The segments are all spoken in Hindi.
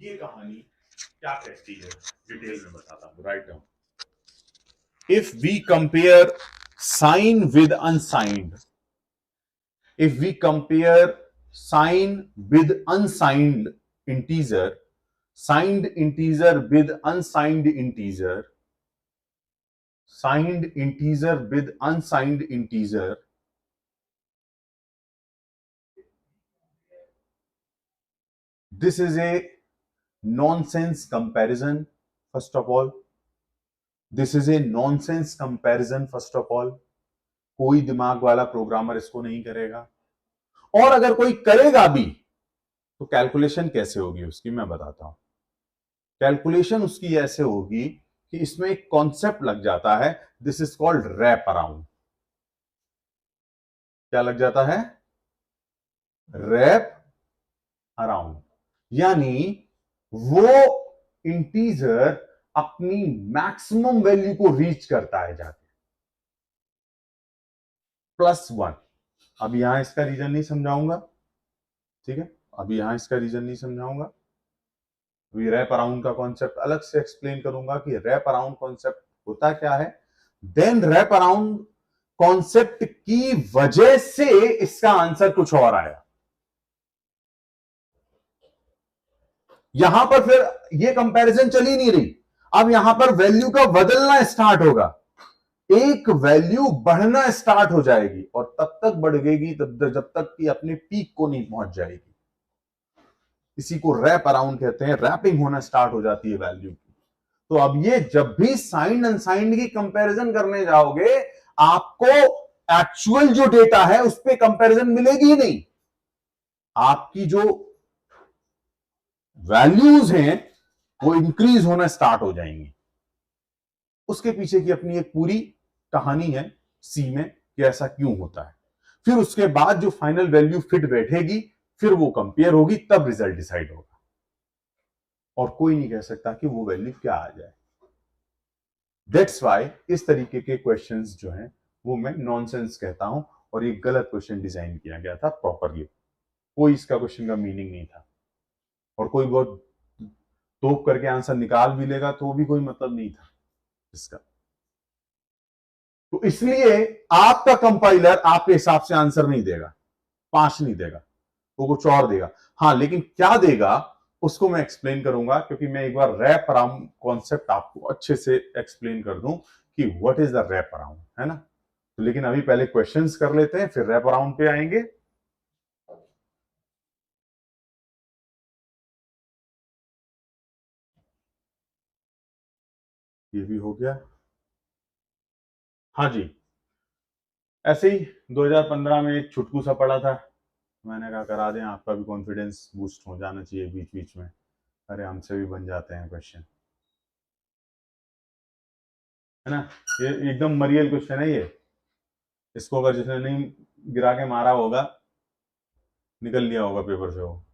ये कहानी क्या कहती है डिटेल में बताता हूं, write down. If we compare sign with unsigned, if we compare sign with unsigned integer, signed integer with unsigned integer, signed integer with unsigned integer, this is a nonsense comparison. First of all, this is a nonsense comparison. First of all, कोई दिमाग वाला प्रोग्रामर इसको नहीं करेगा, और अगर कोई करेगा भी तो कैलकुलेशन कैसे होगी उसकी मैं बताता हूं। कैलकुलेशन उसकी ऐसे होगी कि इसमें एक कॉन्सेप्ट लग जाता है, this is called wrap around. क्या लग जाता है? Wrap around. यानी वो इंटीजर अपनी मैक्सिमम वैल्यू को रीच करता है जाके +1। अब यहां इसका रीजन नहीं समझाऊंगा, ठीक है, अभी यहां इसका रीजन नहीं समझाऊंगा। अभी रैप अराउंड का कॉन्सेप्ट अलग से एक्सप्लेन करूंगा कि रैप अराउंड कॉन्सेप्ट होता क्या है। देन रैप अराउंड कॉन्सेप्ट की वजह से इसका आंसर कुछ और आया। यहां पर फिर ये कंपैरिजन चल ही नहीं रही, अब यहां पर वैल्यू का बदलना स्टार्ट होगा। एक वैल्यू बढ़ना स्टार्ट हो जाएगी और तब तक बढ़ेगी जब तक कि अपने पीक को नहीं पहुंच जाएगी। इसी को रैप अराउंड कहते हैं, रैपिंग होना स्टार्ट हो जाती है वैल्यू की। तो अब ये जब भी साइंड अनसाइंड की कंपैरिजन करने जाओगे, आपको एक्चुअल जो डेटा है उस पर कंपैरिजन मिलेगी ही नहीं। आपकी जो वैल्यूज हैं वो इंक्रीज होना स्टार्ट हो जाएंगी। उसके पीछे की अपनी एक पूरी कहानी है सी में कि ऐसा क्यों होता है। फिर उसके बाद जो फाइनल वैल्यू फिट बैठेगी, फिर वो कंपेयर होगी, तब रिजल्ट डिसाइड होगा, और कोई नहीं कह सकता कि वो वैल्यू क्या आ जाए। दैट्स वाई इस तरीके के क्वेश्चंस जो हैं वो मैं नॉनसेंस कहता हूं, और ये गलत क्वेश्चन डिजाइन किया गया था प्रॉपरली। कोई इसका क्वेश्चन का मीनिंग नहीं था, और कोई बहुत तोप करके आंसर निकाल भी लेगा तो भी कोई मतलब नहीं था इसका। तो इसलिए आपका कंपाइलर आपके हिसाब से आंसर नहीं देगा, 5 नहीं देगा, वो कुछ और देगा। हाँ, लेकिन क्या देगा उसको मैं एक्सप्लेन करूंगा, क्योंकि मैं एक बार रैप अराउंड कॉन्सेप्ट आपको अच्छे से एक्सप्लेन कर दूं कि what is the wrap around, है ना। तो लेकिन अभी पहले क्वेश्चंस कर लेते हैं, फिर रैप अराउंड पे आएंगे। ये भी हो गया। हाँ जी, ऐसे ही 2015 में एक छुटकू सा पड़ा था, मैंने कहा करा दें, आपका भी कॉन्फिडेंस बूस्ट हो जाना चाहिए बीच बीच में। अरे हमसे भी बन जाते हैं क्वेश्चन, है ना। ये एकदम मरियल क्वेश्चन है ये, इसको अगर जिसने नहीं गिरा के मारा होगा, निकल लिया होगा पेपर से वो।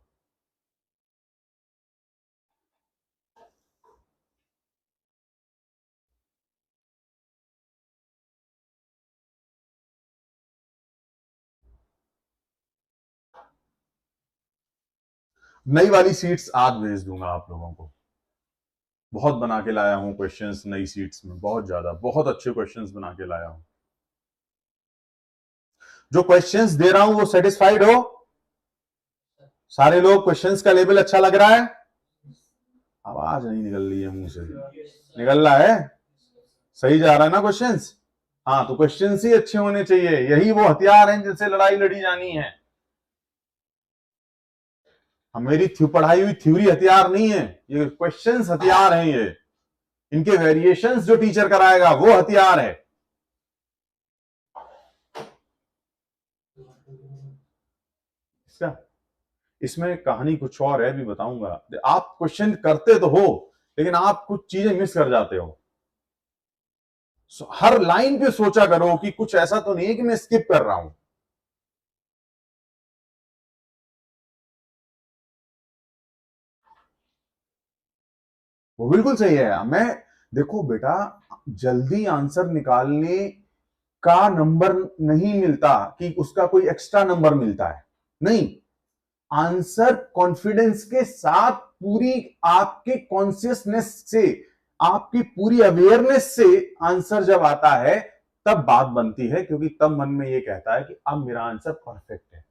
नई वाली सीट्स आज भेज दूंगा आप लोगों को, बहुत बना के लाया हूं क्वेश्चंस नई सीट्स में, बहुत ज्यादा, बहुत अच्छे क्वेश्चंस बना के लाया हूं। जो क्वेश्चंस दे रहा हूं वो सेटिस्फाइड हो सारे लोग? क्वेश्चंस का लेवल अच्छा लग रहा है? आवाज नहीं निकल रही है मुंह से, निकल रहा है? सही जा रहा है ना क्वेश्चंस? हाँ, तो क्वेश्चंस ही अच्छे होने चाहिए, यही वो हथियार हैं जिनसे लड़ाई लड़ी जानी है। मेरी पढ़ाई हुई थ्योरी हथियार नहीं है, ये क्वेश्चंस हथियार हैं। ये इनके वेरिएशंस जो टीचर कराएगा वो हथियार है। इसका इसमें कहानी कुछ और है, भी बताऊंगा। आप क्वेश्चन करते तो हो, लेकिन आप कुछ चीजें मिस कर जाते हो। हर लाइन पे सोचा करो कि कुछ ऐसा तो नहीं है कि मैं स्किप कर रहा हूं। वो बिल्कुल सही है। मैं देखो बेटा, जल्दी आंसर निकालने का नंबर नहीं मिलता कि उसका कोई एक्स्ट्रा नंबर मिलता है, नहीं। आंसर कॉन्फिडेंस के साथ पूरी आपके कॉन्शियसनेस से, आपकी पूरी अवेयरनेस से आंसर जब आता है तब बात बनती है, क्योंकि तब मन में ये कहता है कि अब मेरा आंसर परफेक्ट है।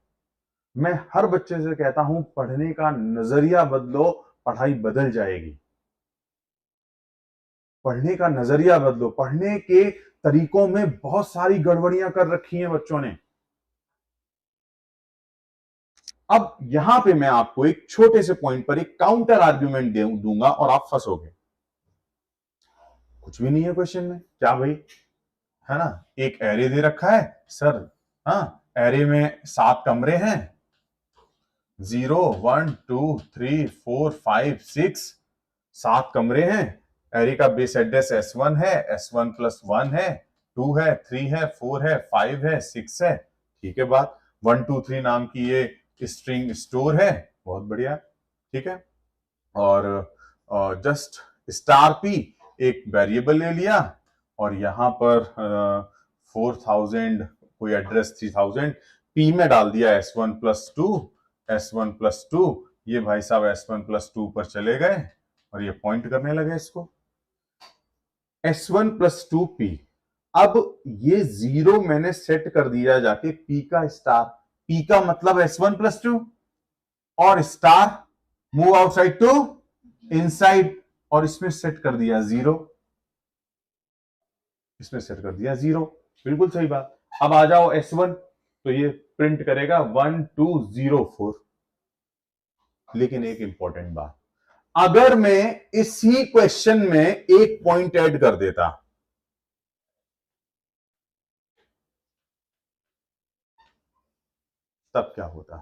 मैं हर बच्चे से कहता हूं पढ़ने का नजरिया बदलो, पढ़ाई बदल जाएगी। पढ़ने का नजरिया बदलो। पढ़ने के तरीकों में बहुत सारी गड़बड़ियां कर रखी हैं बच्चों ने। अब यहां पे मैं आपको एक छोटे से पॉइंट पर एक काउंटर आर्ग्यूमेंट दूंगा और आप फंसोगे। कुछ भी नहीं है क्वेश्चन में, क्या भाई, है ना, एक एरे दे रखा है सर, हाँ, एरे में 7 कमरे हैं, 0 1 2 3 4 5 6, 7 कमरे हैं। एरे का बेस एड्रेस S1 है, S1 प्लस 1 है, 2 है, 3 है, 4 है, 5 है, 6 है। ठीक है बात, 1 2 3 नाम की ये स्ट्रिंग स्टोर है, बहुत बढ़िया, ठीक है। और जस्ट स्टार पी एक वेरिएबल ले लिया और यहां पर 4000 कोई एड्रेस 3000 पी में डाल दिया S1 प्लस 2, S1 प्लस 2, ये भाई साहब S1 प्लस 2 पर चले गए और ये पॉइंट करने लगे इसको S1 प्लस 2 पी। अब ये 0 मैंने सेट कर दिया जाके P का स्टार, P का मतलब S1 प्लस 2 और star move outside to inside, और इसमें सेट कर दिया 0, इसमें सेट कर दिया 0, बिल्कुल सही बात। अब आ जाओ S1, तो ये प्रिंट करेगा 1204। लेकिन एक इंपॉर्टेंट बात, अगर मैं इसी क्वेश्चन में एक पॉइंट ऐड कर देता, तब क्या होता,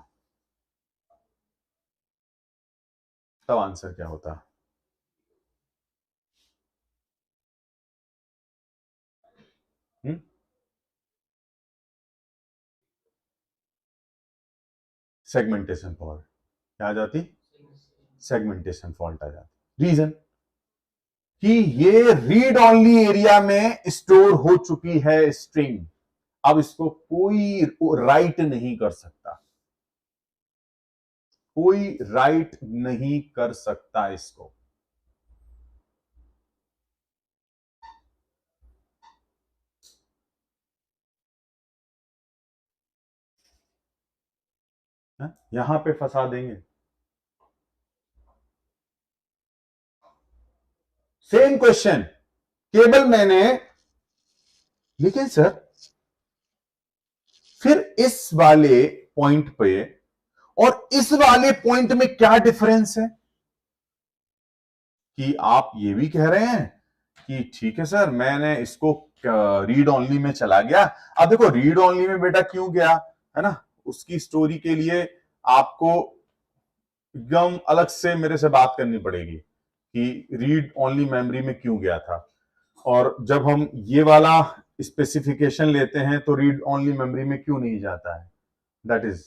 तब आंसर क्या होता? सेगमेंटेशन फॉल्ट क्या आ जाती? सेगमेंटेशन फॉल्ट आ जाती। रीजन कि ये रीड ओनली एरिया में स्टोर हो चुकी है स्ट्रिंग, अब इसको कोई राइट नहीं कर सकता, कोई राइट नहीं कर सकता इसको। यहां पे फंसा देंगे। सेम क्वेश्चन, केवल मैंने, लेकिन सर फिर इस वाले पॉइंट पे और इस वाले पॉइंट में क्या डिफरेंस है? कि आप ये भी कह रहे हैं कि ठीक है सर, मैंने इसको रीड ओनली में चला गया। अब देखो रीड ओनली में बेटा क्यों गया, है ना, उसकी स्टोरी के लिए आपको एकदम अलग से मेरे से बात करनी पड़ेगी कि रीड ओनली मेमोरी में क्यों गया था। और जब हम ये वाला स्पेसिफिकेशन लेते हैं तो रीड ओनली मेमोरी में क्यों नहीं जाता है, दैट इज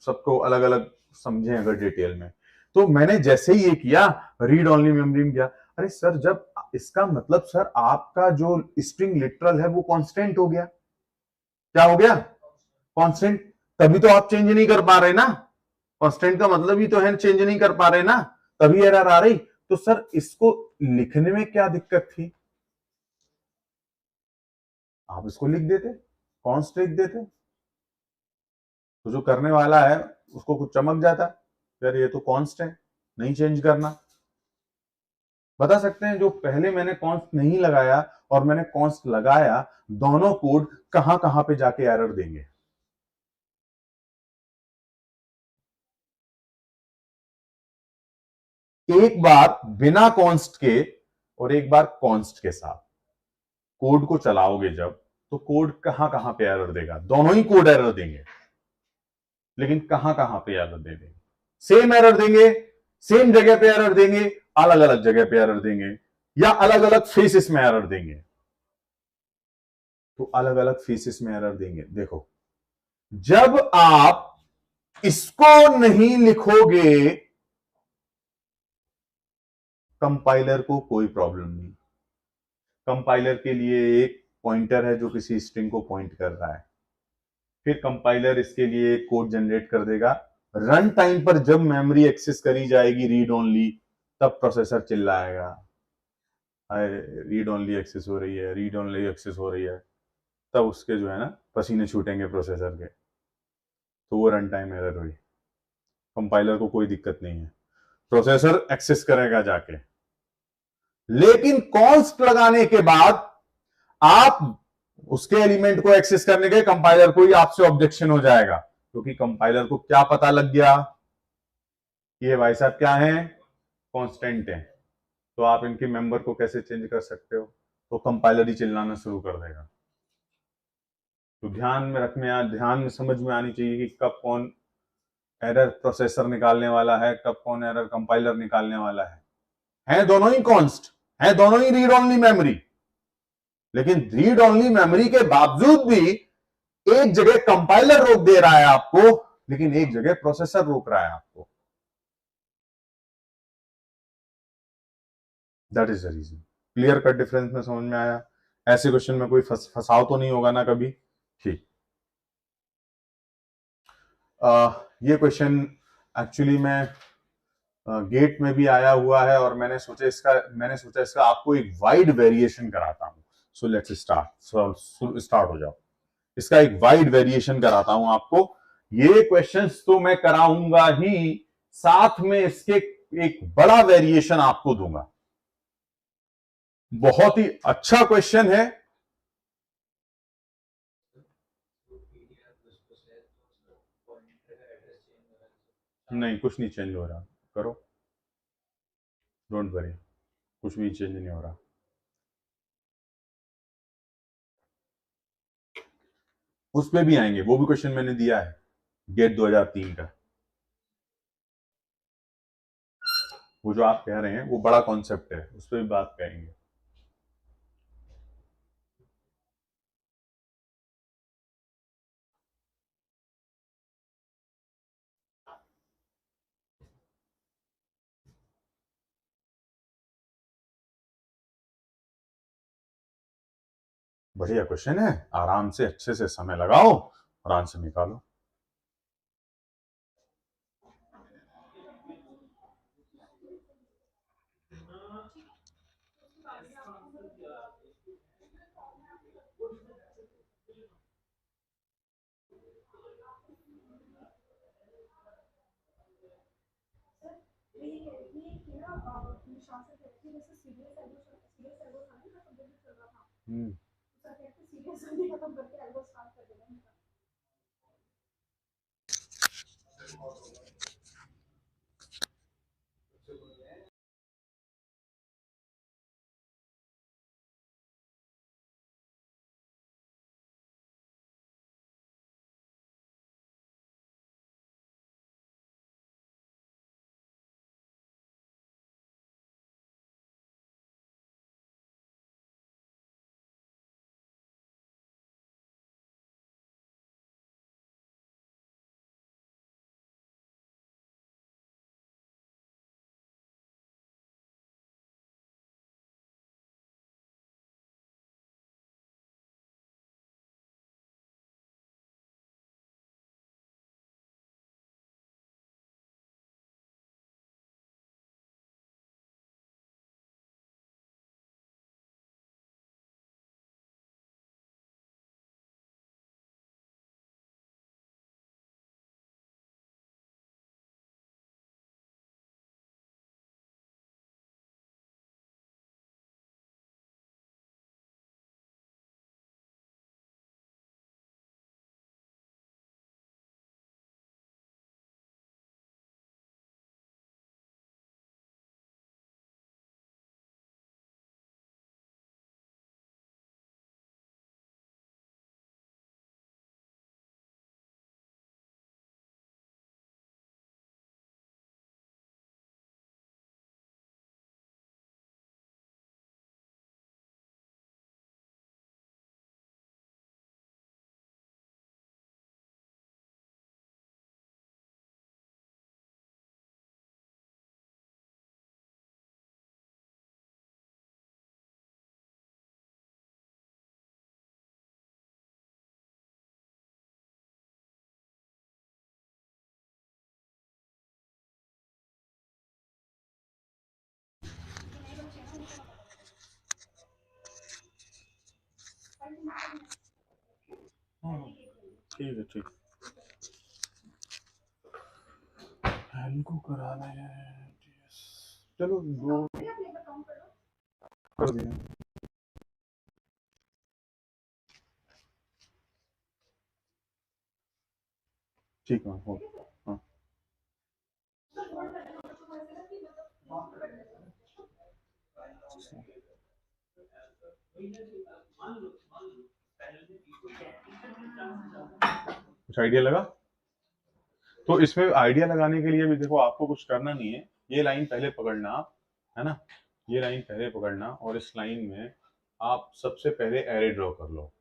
सबको अलग अलग समझें अगर डिटेल में। तो मैंने जैसे ही ये किया रीड ओनली मेमोरी में गया, अरे सर जब इसका मतलब सर आपका जो स्ट्रिंग लिटरल है वो कांस्टेंट हो गया। क्या हो गया? कांस्टेंट। तभी तो आप चेंज नहीं कर पा रहे ना, कांस्टेंट का मतलब ही तो है चेंज नहीं कर पा रहे ना, तभी एरर आ रही। तो सर इसको लिखने में क्या दिक्कत थी? आप इसको लिख देते, कॉन्स्ट लिख देते, तो जो करने वाला है उसको कुछ चमक जाता, यार ये तो कॉन्स्ट है, नहीं चेंज करना। बता सकते हैं जो पहले मैंने कॉन्स्ट नहीं लगाया और मैंने कॉन्स्ट लगाया, दोनों कोड कहां कहां पे जाके एरर देंगे? एक बार बिना कॉन्स्ट के और एक बार कॉन्स्ट के साथ कोड को चलाओगे जब, तो कोड कहां कहां पे एरर देगा? दोनों ही कोड एरर देंगे, लेकिन कहां कहां पे एरर दे देंगे? सेम एरर देंगे, सेम जगह पे एरर देंगे, अलग अलग जगह पे एरर देंगे, या अलग अलग फेसेस में एरर देंगे? तो अलग अलग फेसेस में एरर देंगे। देखो जब आप इसको नहीं लिखोगे कंपाइलर को कोई प्रॉब्लम नहीं। कंपाइलर के लिए एक पॉइंटर है जो किसी स्ट्रिंग को पॉइंट कर रहा है, फिर कंपाइलर इसके लिए एक कोड जनरेट कर देगा रन टाइम पर जब मेमोरी एक्सेस करी जाएगी रीड ओनली, तब प्रोसेसर चिल्लाएगा, रीड ओनली एक्सेस हो रही है, रीड ओनली एक्सेस हो रही है। तब उसके जो है ना पसीने छूटेंगे प्रोसेसर के, तो वो रन टाइम एरर हुई। कंपाइलर को कोई दिक्कत नहीं है, प्रोसेसर एक्सेस करेगा जाके। लेकिन कॉन्स्ट लगाने के बाद आप उसके एलिमेंट को एक्सेस करने के, कंपाइलर को ही आपसे ऑब्जेक्शन हो जाएगा, क्योंकि कंपाइलर को क्या पता लग गया, ये भाई साहब क्या है, कांस्टेंट है, तो आप इनके मेंबर को कैसे चेंज कर सकते हो, तो कंपाइलर ही चिल्लाना शुरू कर देगा। तो ध्यान में समझ में आनी चाहिए कि कब कौन एरर प्रोसेसर निकालने वाला है, कब कौन एरर कंपाइलर निकालने वाला है दोनों ही कॉन्स्ट, है दोनों ही रीड ओनली मेमोरी। लेकिन रीड ओनली मेमोरी के बावजूद भी एक जगह कंपाइलर रोक दे रहा है आपको, लेकिन एक जगह प्रोसेसर रोक रहा है आपको। That is the reason. Clear cut difference में समझ में आया? ऐसे क्वेश्चन में कोई फंसाव तो नहीं होगा ना कभी? ठीक। ये क्वेश्चन एक्चुअली में गेट में भी आया हुआ है, और मैंने सोचा इसका आपको एक वाइड वेरिएशन कराता हूं। सो लेट्स स्टार्ट हो जाओ। इसका एक वाइड वेरिएशन कराता हूं आपको। ये क्वेश्चंस तो मैं कराऊंगा ही, साथ में इसके एक बड़ा वेरिएशन आपको दूंगा। बहुत ही अच्छा क्वेश्चन है। नहीं, कुछ नहीं चेंज हो रहा, करो, डोंट वरी, कुछ भी चेंज नहीं हो रहा। उस पे भी आएंगे, वो भी क्वेश्चन मैंने दिया है गेट 2003 का। वो जो आप कह रहे हैं वो बड़ा कॉन्सेप्ट है, उस पर भी बात करेंगे। बढ़िया क्वेश्चन है, आराम से अच्छे से समय लगाओ और आंसर निकालो। हम्म। ठीक है, ठीक, हेल को कराना है। चलो दो कर दिया। ठीक है, हो, हाँ। कुछ आइडिया लगा? तो इसमें आइडिया लगाने के लिए भी देखो, आपको कुछ करना नहीं है। ये लाइन पहले पकड़ना आप, है ना, ये लाइन पहले पकड़ना, और इस लाइन में आप सबसे पहले एरे ड्रॉ कर लो।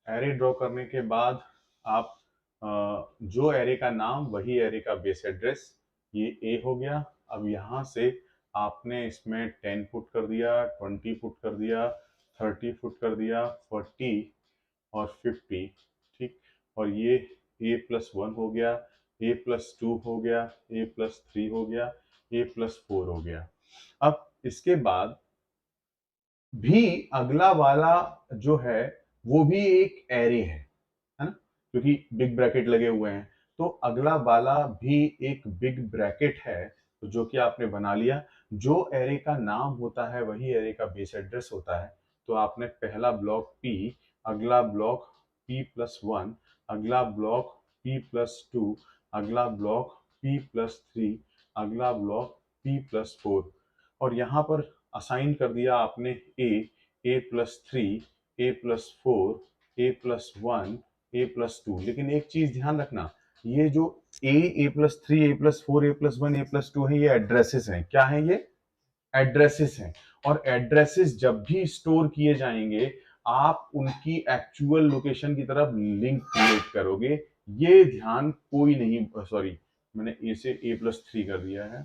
एरे ड्रॉ करने के बाद आप जो एरे का नाम वही एरे का बेस एड्रेस, ये ए हो गया। अब यहाँ से आपने इसमें 10 पुट कर दिया, 20 पुट कर दिया, 30 पुट कर दिया, 40 और 50, ठीक। और ये a+1 हो गया, a+2 हो गया, a+3 हो गया, a+4 हो गया। अब इसके बाद भी अगला वाला जो है वो भी एक एरे है ना, क्योंकि बिग ब्रैकेट लगे हुए हैं, तो अगला वाला भी एक बिग ब्रैकेट है, तो जो कि आपने बना लिया। जो एरे का नाम होता है वही एरे का बेस एड्रेस होता है। तो आपने पहला ब्लॉक P, अगला ब्लॉक P+1, अगला ब्लॉक P+2, अगला ब्लॉक P+3, अगला ब्लॉक P+4, और यहाँ पर असाइन कर दिया आपने a+3, a+4, a+1, a+2। लेकिन एक चीज ध्यान रखना, ये जो a+3, a+4, a+1, a+2 है, ये एड्रेसेस हैं। क्या है ये? एड्रेसेस हैं। और एड्रेसेस जब भी स्टोर किए जाएंगे, आप उनकी एक्चुअल लोकेशन की तरफ लिंक क्रिएट करोगे। ये ध्यान कोई नहीं, सॉरी, मैंने a से a+3 कर दिया है,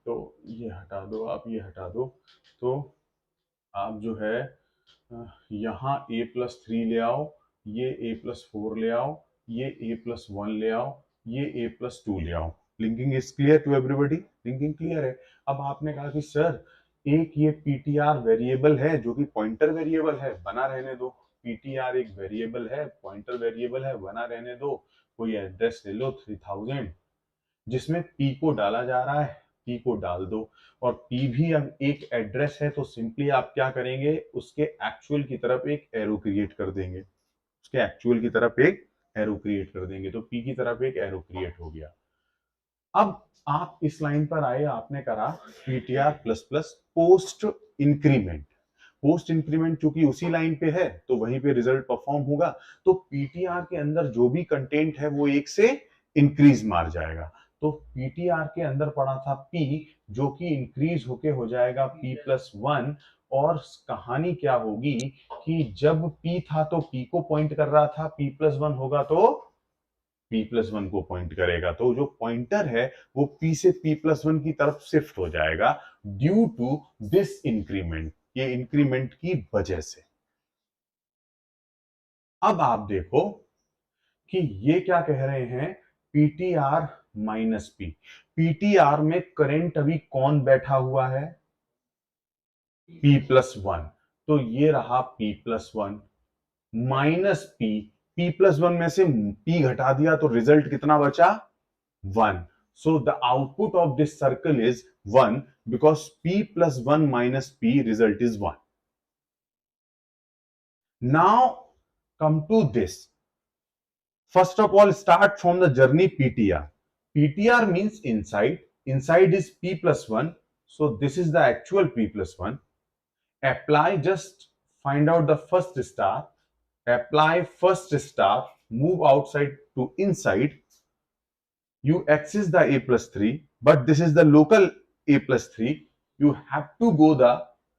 तो ये हटा दो, आप ये हटा दो। तो आप जो है यहाँ a+3 ले आओ, ये a+4 ले आओ, ये a+1 ले आओ, ये a+2 ले आओ। Linking is clear to everybody? Linking clear है। अब आपने कहा कि सर एक ये ptr वेरिएबल है जो कि पॉइंटर वेरिएबल है, बना रहने दो। ptr एक वेरिएबल है, पॉइंटर वेरिएबल है, बना रहने दो। कोई एड्रेस ले लो 3000, जिसमें p को डाला जा रहा है, p को डाल दो। और p भी अब एक एड्रेस है, तो सिंपली आप क्या करेंगे, उसके एक्चुअल की तरफ एक एरो क्रिएट कर देंगे, उसके एक्चुअल की तरफ एक एरो क्रिएट कर देंगे, तो p की तरफ एक एरो क्रिएट हो गया। अब आप इस लाइन पर आए, आपने करा ptr plus plus post increment. Post increment चूंकि उसी लाइन पे है तो वहीं पे रिजल्ट परफॉर्म होगा, तो ptr के अंदर जो भी कंटेंट है वो 1 से इंक्रीज मार जाएगा। तो ptr के अंदर पड़ा था p, जो कि इंक्रीज होके हो जाएगा p+1। और कहानी क्या होगी कि जब p था तो p को पॉइंट कर रहा था, p+1 होगा तो p+1 को पॉइंट करेगा, तो जो पॉइंटर है वो p से p+1 की तरफ शिफ्ट हो जाएगा ड्यू टू दिस इंक्रीमेंट, ये इंक्रीमेंट की वजह से। अब आप देखो कि ये क्या कह रहे हैं, ptr माइनस p। ptr में करंट अभी कौन बैठा हुआ है? p+1। तो ये रहा p+1 माइनस p+1 में से p घटा दिया तो रिजल्ट कितना बचा? 1। So the output of this circle is 1 because p+1 minus p result is 1. Now come to this. First of all, start from the journey ptr. ptr means inside. Inside is p+1. So this is the actual p+1. Apply, just find out the first star. Apply first star. Move outside to inside. You access the a+3, but this is the local a+3. You have to go the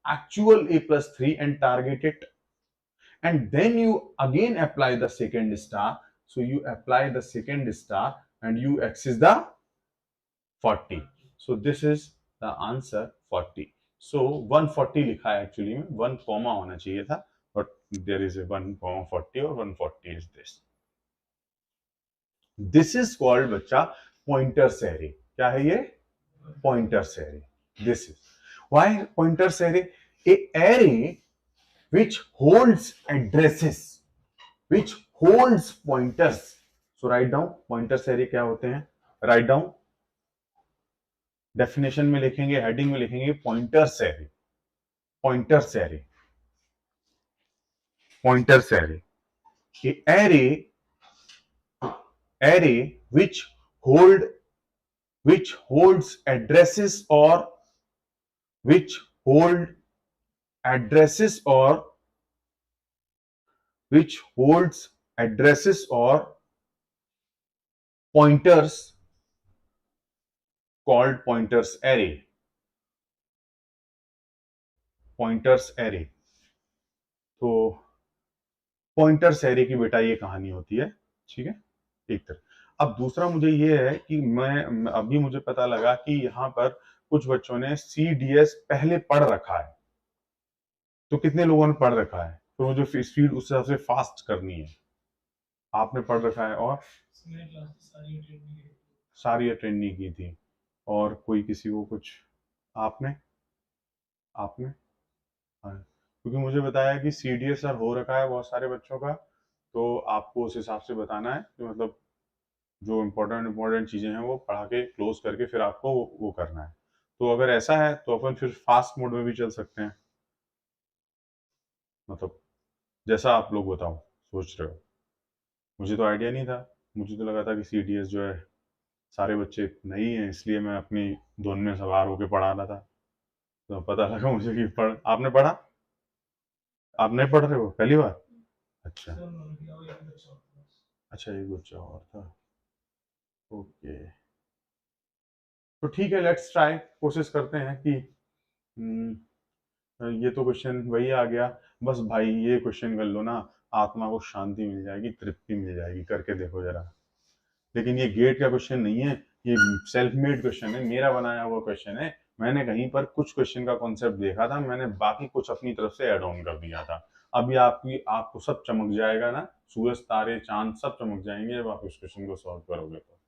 actual a+3 and target it, and then you again apply the second star. So you apply the second star and you access the 40. So this is the answer 40. So 140 लिखा है, एक्चुअली में 1 कॉमा होना चाहिए था, but there is a 1,40 और 140 is this. This is called बच्चा pointers array. क्या है ये? Pointers array. This is why pointers array, a array which holds addresses, which holds pointers. So write down pointers array क्या होते हैं, राइट डाउन, डेफिनेशन में लिखेंगे, हेडिंग में लिखेंगे pointers array, pointers array, pointers array, array, array which hold which holds addresses or which hold addresses or which holds addresses or pointers called pointers array, pointers array। तो पॉइंटर्स एरे की बेटा ये कहानी होती है, ठीक है, एक तरह। अब दूसरा मुझे ये है कि मैं अभी मुझे पता लगा कि यहाँ पर कुछ बच्चों ने CDS पहले पढ़ रखा है, तो कितने लोगों ने पढ़ रखा है, तो मुझे स्पीड उस हिसाब से फास्ट करनी है। आपने पढ़ रखा है और सारी अटेंड नहीं की थी, और कोई किसी को कुछ, आपने आपने हाँ, क्योंकि मुझे बताया कि CDS सर हो रखा है बहुत सारे बच्चों का, तो आपको उस हिसाब से बताना है कि मतलब जो इम्पोर्टेंट चीजें हैं वो पढ़ा के क्लोज करके फिर आपको वो करना है। तो अगर ऐसा है तो अपन फिर फास्ट मोड में भी चल सकते हैं, मतलब जैसा आप लोग बताओ सोच रहे हो। मुझे तो आइडिया नहीं था, मुझे तो लगा था कि CDS जो है सारे बच्चे नहीं है, इसलिए मैं अपनी धुन में सवार होकर पढ़ा रहा था। तो पता लगा मुझे कि आपने पढ़ा, आप नहीं पढ़ रहे हो पहली बार? अच्छा अच्छा, एक बच्चा और था, ओके। तो ठीक है, लेट्स ट्राई, कोशिश करते हैं कि ये तो क्वेश्चन वही आ गया। बस भाई ये क्वेश्चन कर लो ना, आत्मा को शांति मिल जाएगी, तृप्ति मिल जाएगी, करके देखो जरा। लेकिन ये गेट का क्वेश्चन नहीं है, ये सेल्फ मेड क्वेश्चन है, मेरा बनाया हुआ क्वेश्चन है। मैंने कहीं पर कुछ क्वेश्चन का कॉन्सेप्ट देखा था, मैंने बाकी कुछ अपनी तरफ से ऐड ऑन कर दिया था। अभी आपको सब चमक जाएगा ना, सूरज तारे चांद सब चमक जाएंगे जब आप इस क्वेश्चन को सॉल्व करोगे तो।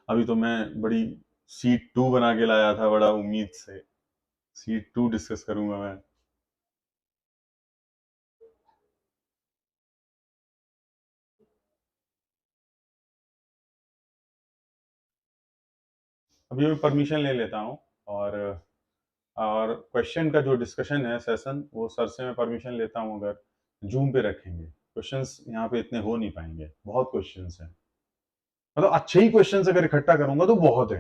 अभी तो मैं बड़ी C2 बना के लाया था, बड़ा उम्मीद से C2 डिस्कस करूंगा मैं। अभी मैं परमिशन ले लेता हूँ, और क्वेश्चन का जो डिस्कशन है सेशन, वो सर से मैं परमिशन लेता हूँ। अगर जूम पे रखेंगे, क्वेश्चंस यहाँ पे इतने हो नहीं पाएंगे, बहुत क्वेश्चंस हैं, मतलब अच्छे ही क्वेश्चंस अगर इकट्ठा करूंगा तो बहुत है।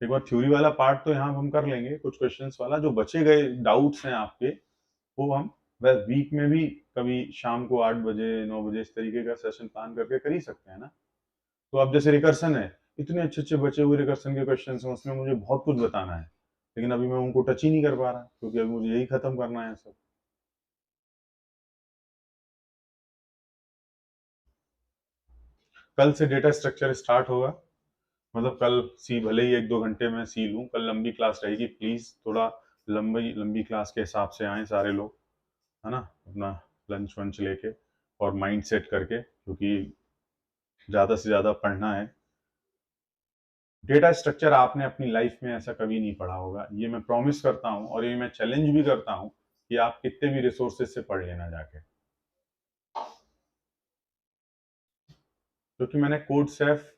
एक बार थ्योरी वाला पार्ट तो यहाँ हम कर लेंगे, कुछ क्वेश्चंस वाला जो बचे गए डाउट्स हैं आपके, वो हम बस वीक में भी कभी शाम को 8 बजे 9 बजे इस तरीके का सेशन प्लान करके कर ही सकते हैं ना। तो अब जैसे रिकर्सन है, इतने अच्छे अच्छे बचे हुए रिकर्सन के क्वेश्चन हैं, उसमें मुझे बहुत कुछ बताना है, लेकिन अभी मैं उनको टच ही नहीं कर पा रहा, क्योंकि अभी मुझे यही खत्म करना है सब। कल से डेटा स्ट्रक्चर स्टार्ट होगा, मतलब कल सी भले ही 1-2 घंटे में सी लूं, कल लंबी क्लास रहेगी, प्लीज थोड़ा लंबी लंबी क्लास के हिसाब से आए सारे लोग, है ना, अपना लंच वंच लेके और माइंड सेट करके, क्योंकि ज्यादा से ज्यादा पढ़ना है। डेटा स्ट्रक्चर आपने अपनी लाइफ में ऐसा कभी नहीं पढ़ा होगा, ये मैं प्रॉमिस करता हूँ, और ये मैं चैलेंज भी करता हूँ कि आप कितने भी रिसोर्सेज से पढ़ लेना जाके, क्योंकि मैंने कोड सेफ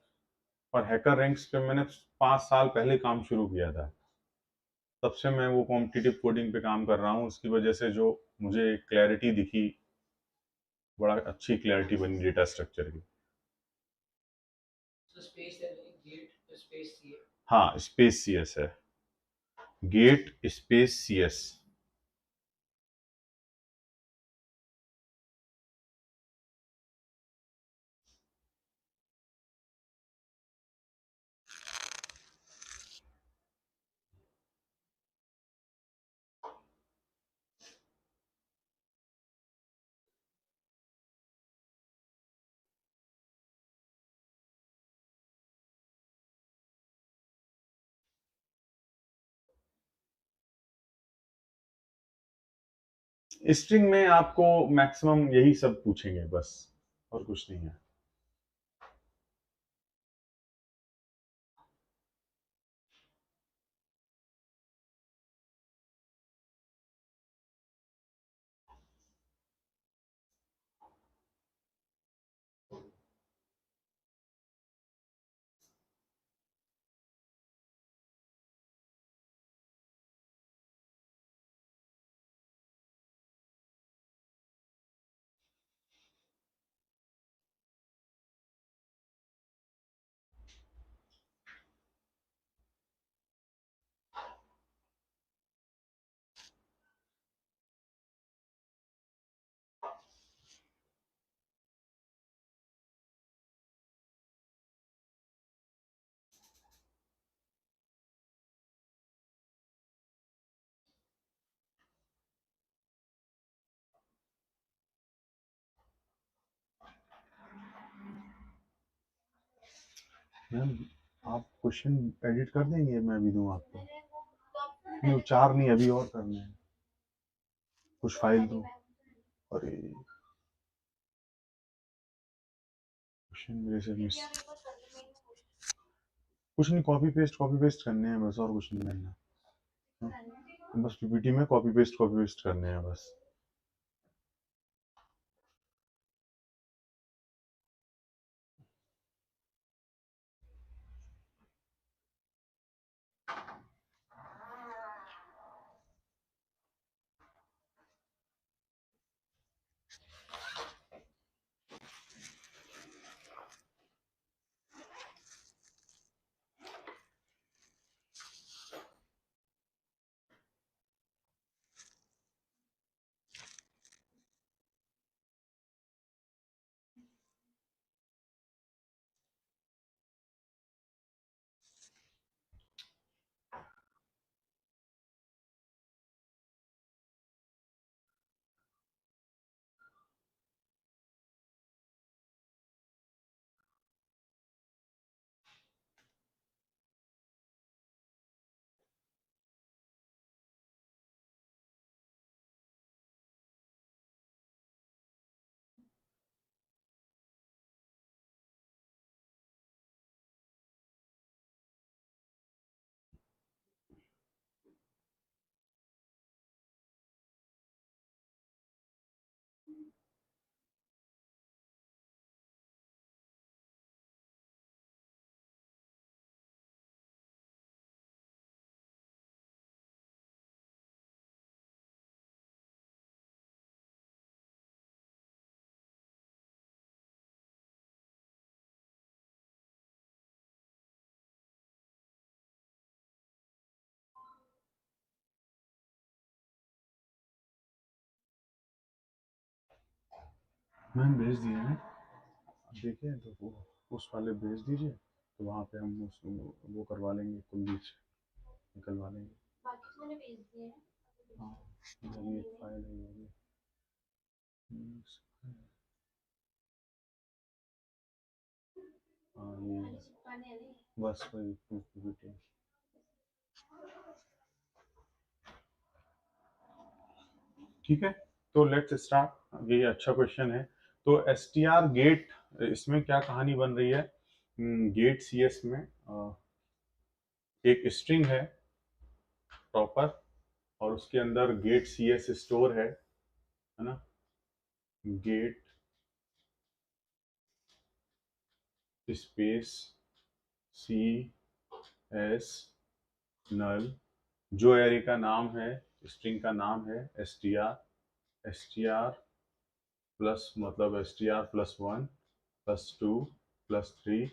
और हैकर रैंक्स पे मैंने 5 साल पहले काम शुरू किया था, तब से मैं वो कॉम्पिटिटिव कोडिंग पे काम कर रहा हूँ। उसकी वजह से जो मुझे क्लैरिटी दिखी, बड़ा अच्छी क्लैरिटी बनी डेटा स्ट्रक्चर की। हाँ, स्पेस CS है, गेट स्पेस CS। स्ट्रिंग में आपको मैक्सिमम यही सब पूछेंगे बस, और कुछ नहीं है। मैम आप क्वेश्चन एडिट कर देंगे, मैं भी दूं आपको? नहीं, 4 नहीं, अभी और करने हैं, कुछ फाइल दो। अरे क्वेश्चन मेरे से मिस, कुछ नहीं, कॉपी पेस्ट करने हैं बस, और कुछ नहीं करना। बस पीपीटी में कॉपी पेस्ट करने हैं बस। मैम भेज दिए हैं, देखिए तो वो उस वाले भेज दीजिए, तो वहाँ पे हम वो करवा लेंगे, कुंडी से निकलवा लेंगे। बाकी तो मैंने भेज दिए हैं। हाँ, मेरी एक फाइल है ये भी। हाँ ये बस वही पीपीटी। ठीक है, तो लेट्स स्टार्ट। ये अच्छा क्वेश्चन है। तो एस टी आर गेट, इसमें क्या कहानी बन रही है? गेट सी एस में एक स्ट्रिंग है प्रॉपर, और उसके अंदर गेट सी एस स्टोर है ना? गेट स्पेस सी एस नल, जो एरे का नाम है, स्ट्रिंग का नाम है एस टी आर प्लस, मतलब S T R plus 1 plus 2 plus 3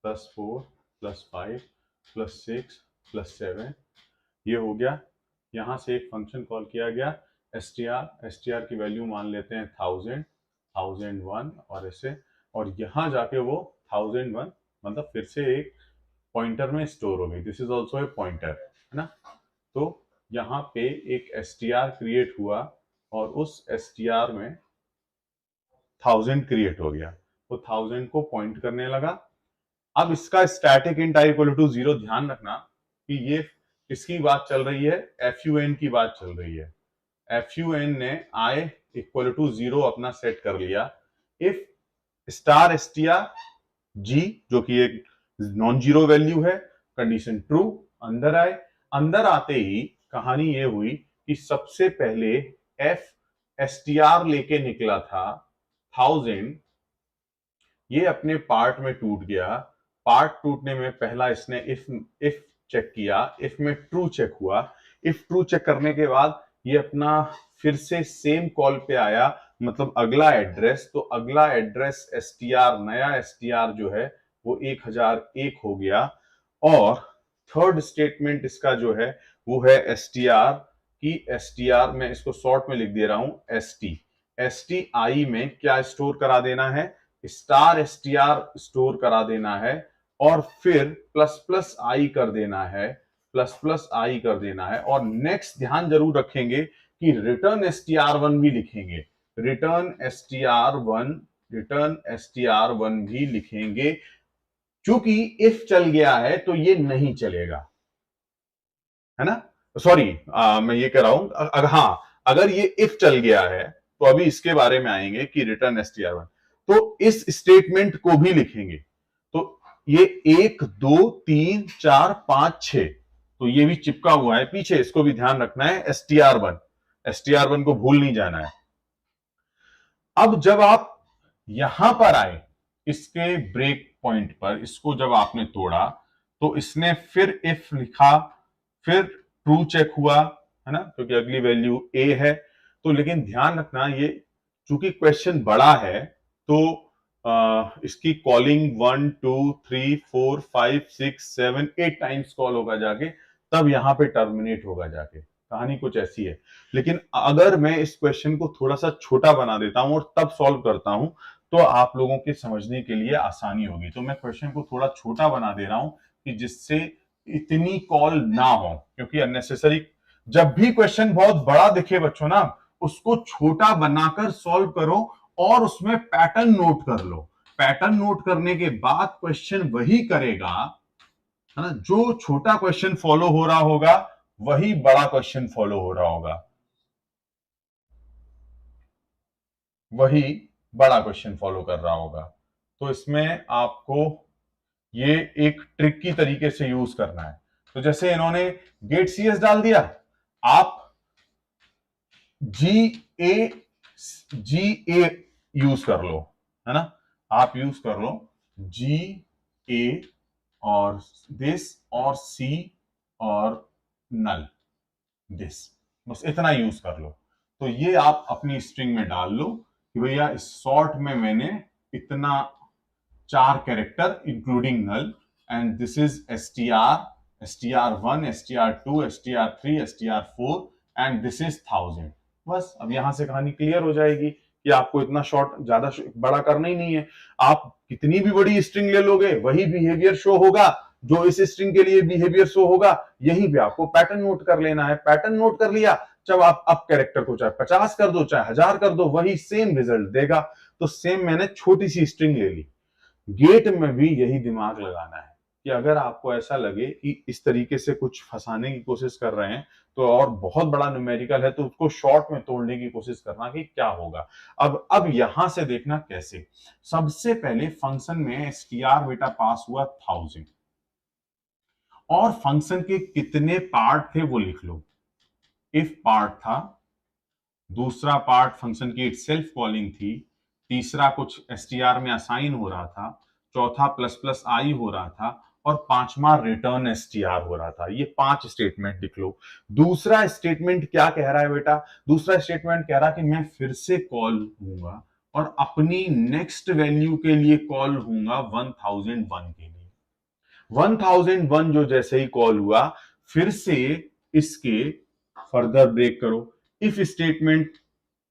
plus 4 plus 5 plus 6 plus 7, ये हो गया। यहाँ से एक फंक्शन कॉल किया गया एस टी आर की वैल्यू मान लेते हैं 1000, 1001 और ऐसे, और यहाँ जाके वो 1001 मतलब फिर से एक पॉइंटर में स्टोर हो गई। This is also a pointer, है ना? तो यहाँ पे एक एस टी आर क्रिएट हुआ, और उस एस टी आर में 1000 क्रिएट हो गया, तो 1000 को पॉइंट करने लगा। अब इसका static int I equal to 0, ध्यान रखना कि ये किसकी बात चल रही है, एफ यू एन की बात चल रही है। एफ यू एन ने आई इक्वल टू 0 अपना सेट कर लिया। If star S T R G, जो कि एक नॉन जीरो वैल्यू है, कंडीशन ट्रू, अंदर आए। अंदर आते ही कहानी ये हुई कि सबसे पहले एफ एस टी आर लेके निकला था 1000, ये अपने पार्ट में टूट गया। पार्ट टूटने में पहला इसने इफ चेक किया, इफ में ट्रू चेक हुआ। इफ ट्रू चेक करने के बाद ये अपना फिर से सेम कॉल पे आया, मतलब अगला एड्रेस, तो अगला एड्रेस एस टी आर, नया एस टी आर जो है वो 1001 हो गया। और थर्ड स्टेटमेंट इसका जो है वो है एस टी आर की, एस टी आर में इसको शॉर्ट में लिख दे रहा हूं एस टी आई में क्या स्टोर करा देना है, star S T R store करा देना है, और फिर प्लस प्लस आई कर देना है, प्लस प्लस आई कर देना है। और नेक्स्ट ध्यान जरूर रखेंगे कि return S T R one भी लिखेंगे, return S T R one, return S T R one भी लिखेंगे। क्योंकि इफ चल गया है तो ये नहीं चलेगा, है ना। सॉरी, मैं ये कह रहा हूं, हाँ, अगर ये इफ चल गया है तो अभी इसके बारे में आएंगे कि रिटर्न str1, तो इस स्टेटमेंट को भी लिखेंगे। तो ये 1 2 3 4 5 6, तो ये भी चिपका हुआ है पीछे, इसको भी ध्यान रखना है, str1 को भूल नहीं जाना है। अब जब आप यहां पर आए इसके ब्रेक पॉइंट पर, इसको जब आपने तोड़ा तो इसने फिर इफ लिखा, फिर ट्रू चेक हुआ, है ना, क्योंकि अगली वैल्यू ए है। तो लेकिन ध्यान रखना, ये चूंकि क्वेश्चन बड़ा है तो इसकी कॉलिंग 1 2 3 4 5 6 7 8 टाइम्स कॉल होगा जाके, तब यहां पे टर्मिनेट होगा जाके। कहानी कुछ ऐसी है। लेकिन अगर मैं इस क्वेश्चन को थोड़ा सा छोटा बना देता हूं और तब सॉल्व करता हूं तो आप लोगों के समझने के लिए आसानी होगी। तो मैं क्वेश्चन को थोड़ा छोटा बना दे रहा हूं कि जिससे इतनी कॉल ना हो, क्योंकि अननेसेसरी, जब भी क्वेश्चन बहुत बड़ा दिखे बच्चों ना, उसको छोटा बनाकर सॉल्व करो और उसमें पैटर्न नोट कर लो। पैटर्न नोट करने के बाद क्वेश्चन वही करेगा, है ना, जो छोटा क्वेश्चन फॉलो हो रहा होगा वही बड़ा क्वेश्चन फॉलो हो रहा होगा, वही बड़ा क्वेश्चन फॉलो कर रहा होगा। तो इसमें आपको ये एक ट्रिक की तरीके से यूज करना है। तो जैसे इन्होंने गेट सीएस डाल दिया, आप जी ए यूज कर लो, है ना, आप यूज कर लो जी ए और दिस और सी और नल दिस, बस इतना यूज कर लो। तो ये आप अपनी स्ट्रिंग में डाल लो कि भैया इस शॉर्ट में मैंने इतना 4 character including null, and this is str1 str2 str3 str4 and this is 1000। बस अब यहां से कहानी क्लियर हो जाएगी कि आपको इतना शॉर्ट, ज्यादा बड़ा करना ही नहीं है। आप कितनी भी बड़ी स्ट्रिंग ले लोगे वही बिहेवियर शो होगा जो इस स्ट्रिंग के लिए बिहेवियर शो होगा। यहीं पे आपको पैटर्न नोट कर लेना है। पैटर्न नोट कर लिया, जब आप अब कैरेक्टर को चाहे 50 कर दो चाहे 1000 कर दो, वही सेम रिजल्ट देगा। तो सेम मैंने छोटी सी स्ट्रिंग ले ली। गेट में भी यही दिमाग लगाना है कि अगर आपको ऐसा लगे कि इस तरीके से कुछ फंसाने की कोशिश कर रहे हैं तो, और बहुत बड़ा न्यूमेरिकल है, तो उसको शॉर्ट में तोड़ने की कोशिश करना कि क्या होगा। अब यहां से देखना कैसे। सबसे पहले फंक्शन में str बेटा पास हुआ 1000, और फंक्शन के कितने पार्ट थे वो लिख लो। इफ पार्ट था, दूसरा पार्ट फंक्शन की सेल्फ कॉलिंग थी, तीसरा कुछ str में असाइन हो रहा था, चौथा प्लस प्लस आई हो रहा था, और पांचवा रिटर्न str हो रहा था। ये 5 स्टेटमेंट लिख लो। दूसरा स्टेटमेंट क्या कह रहा है बेटा? दूसरा स्टेटमेंट कह रहा है कि मैं फिर से कॉल हूंगा और अपनी नेक्स्ट वैल्यू के लिए कॉल हूंगा 1001 के लिए। 1001 जो जैसे ही कॉल हुआ, फिर से इसके फर्दर ब्रेक करो। इफ स्टेटमेंट,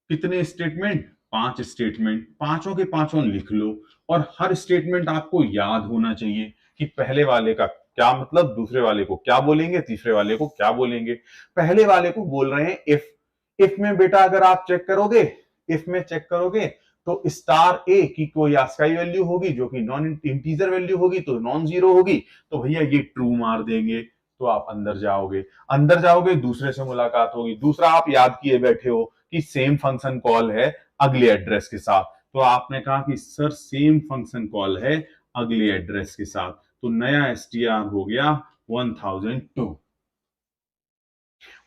कितने स्टेटमेंट? 5 स्टेटमेंट, पांचों के पांचों लिख लो। और हर स्टेटमेंट आपको याद होना चाहिए कि पहले वाले का क्या मतलब, दूसरे वाले को क्या बोलेंगे, तीसरे वाले को क्या बोलेंगे। पहले वाले को बोल रहे हैं इफ में बेटा अगर आप चेक करोगे, इफ में चेक करोगे तो स्टार ए की कोई आस्काई वैल्यू होगी जो कि नॉन इंटीजर वैल्यू होगी तो नॉन जीरो होगी, तो भैया ये ट्रू मार देंगे। तो आप अंदर जाओगे, अंदर जाओगे, दूसरे से मुलाकात होगी। दूसरा आप याद किए बैठे हो कि सेम फंक्शन कॉल है अगले एड्रेस के साथ, तो आपने कहा कि सर सेम फंक्शन कॉल है अगले एड्रेस के साथ, तो नया str हो गया 1002।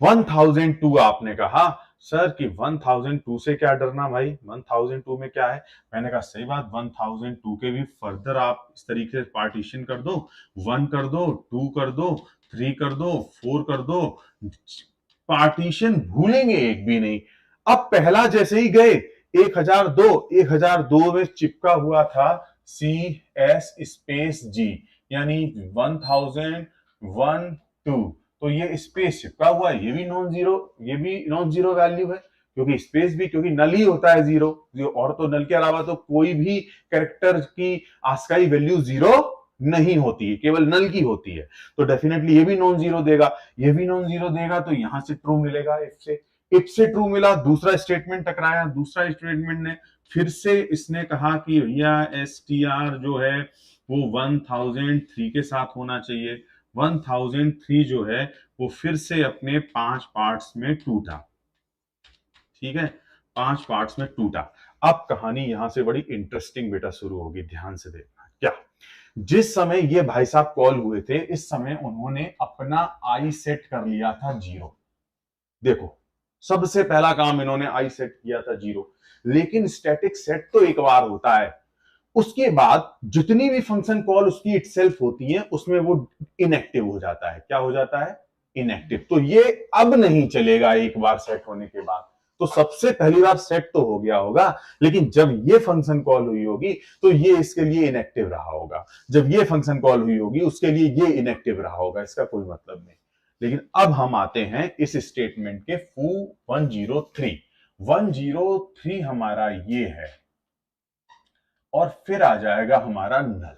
1002 आपने कहा सर कि 1002 से क्या डरना भाई, 1002 में क्या है? मैंने कहा सही बात, 1002 के भी फर्दर आप इस तरीके से पार्टीशन कर दो, 1 कर दो, 2 कर दो, 3 कर दो, 4 कर दो, पार्टीशन भूलेंगे एक भी नहीं। अब पहला जैसे ही गए 1002 में चिपका हुआ था CS स्पेस G, यानी 1001 तो ये स्पेस चिपका हुआ है, ये भी नॉन जीरो, ये भी नॉन जीरो वैल्यू है, क्योंकि स्पेस भी, क्योंकि नल ही होता है जीरो, और तो नल के अलावा तो कोई भी कैरेक्टर की आस्काई वैल्यू जीरो नहीं होती है, केवल नल की होती है। तो डेफिनेटली ये भी नॉन जीरो देगा, ये भी नॉन जीरो देगा, तो यहां से ट्रू मिलेगा। इफ से ट्रू मिला, दूसरा स्टेटमेंट टकराया, दूसरा स्टेटमेंट ने फिर से इसने कहा कि भैया str जो है वो 1003 के साथ होना चाहिए। 1003 जो है वो फिर से अपने 5 पार्ट्स में टूटा, ठीक है, 5 पार्ट्स में टूटा। अब कहानी यहां से बड़ी इंटरेस्टिंग बेटा शुरू होगी, ध्यान से देखना। क्या, जिस समय ये भाई साहब कॉल हुए थे, इस समय उन्होंने अपना आई सेट कर लिया था 0। देखो, सबसे पहला काम इन्होंने आई सेट किया था 0। लेकिन स्टैटिक सेट तो एक बार होता है, उसके बाद जितनी भी फंक्शन कॉल उसकी इटसेल्फ होती है उसमें वो इनएक्टिव हो जाता है। क्या हो जाता है? इनएक्टिव। तो ये अब नहीं चलेगा एक बार सेट होने के बाद। तो सबसे पहली बार सेट तो हो गया होगा, लेकिन जब ये फंक्शन कॉल हुई होगी तो ये इसके लिए इनएक्टिव रहा होगा, जब ये फंक्शन कॉल हुई होगी उसके लिए ये इनएक्टिव रहा होगा। इसका कोई मतलब नहीं। लेकिन अब हम आते हैं इस स्टेटमेंट के foo 103। 103 हमारा ये है, और फिर आ जाएगा हमारा नल।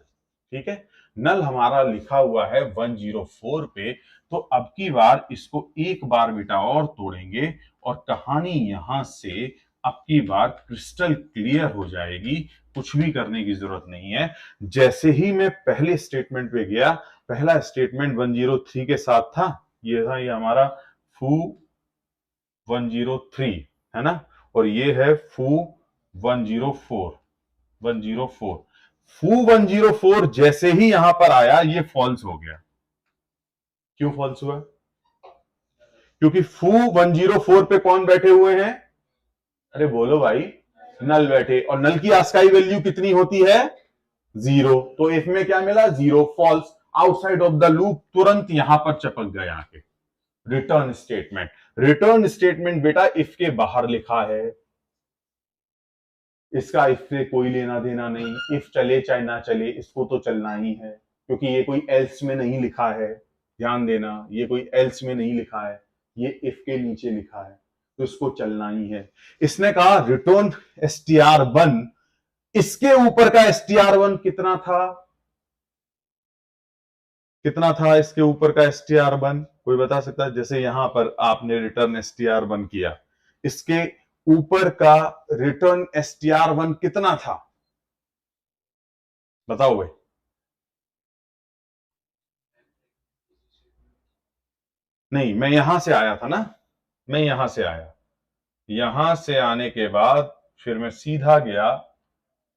ठीक है, नल हमारा लिखा हुआ है 104 पे। तो अब की बार इसको एक बार बेटा और तोड़ेंगे और कहानी यहां से अब की बार क्रिस्टल क्लियर हो जाएगी। कुछ भी करने की जरूरत नहीं है। जैसे ही मैं पहले स्टेटमेंट पे गया, पहला स्टेटमेंट 103 के साथ था, ये था ये हमारा foo 103 है ना, और ये है foo 104। 104 foo 104 जैसे ही यहां पर आया ये फॉल्स हो गया। क्यों फॉल्स हुआ? क्योंकि foo 104 पे कौन बैठे हुए हैं? अरे बोलो भाई, नल बैठे, और नल की आस्काई वैल्यू कितनी होती है? 0। तो इफ में क्या मिला? 0, false, outside of the loop. तुरंत यहां पर चपक गया आके रिटर्न स्टेटमेंट। रिटर्न स्टेटमेंट बेटा इफ के बाहर लिखा है, इसका इफ से कोई लेना देना नहीं। इफ चले चाहे ना चले, इसको तो चलना ही है, क्योंकि ये कोई एल्स में नहीं लिखा है। ध्यान देना, ये कोई एल्स में नहीं लिखा है, ये इफ के नीचे लिखा है, तो इसको चलना ही है। इसने कहा रिटर्न str1। इसके ऊपर का str1 कितना था? कितना था इसके ऊपर का str1? कोई बता सकता है? जैसे यहां पर आपने रिटर्न str1 किया, इसके ऊपर का रिटर्न str1 कितना था? बताओ भाई। नहीं, मैं यहां से आया था ना, मैं यहां से आया, यहां से आने के बाद फिर मैं सीधा गया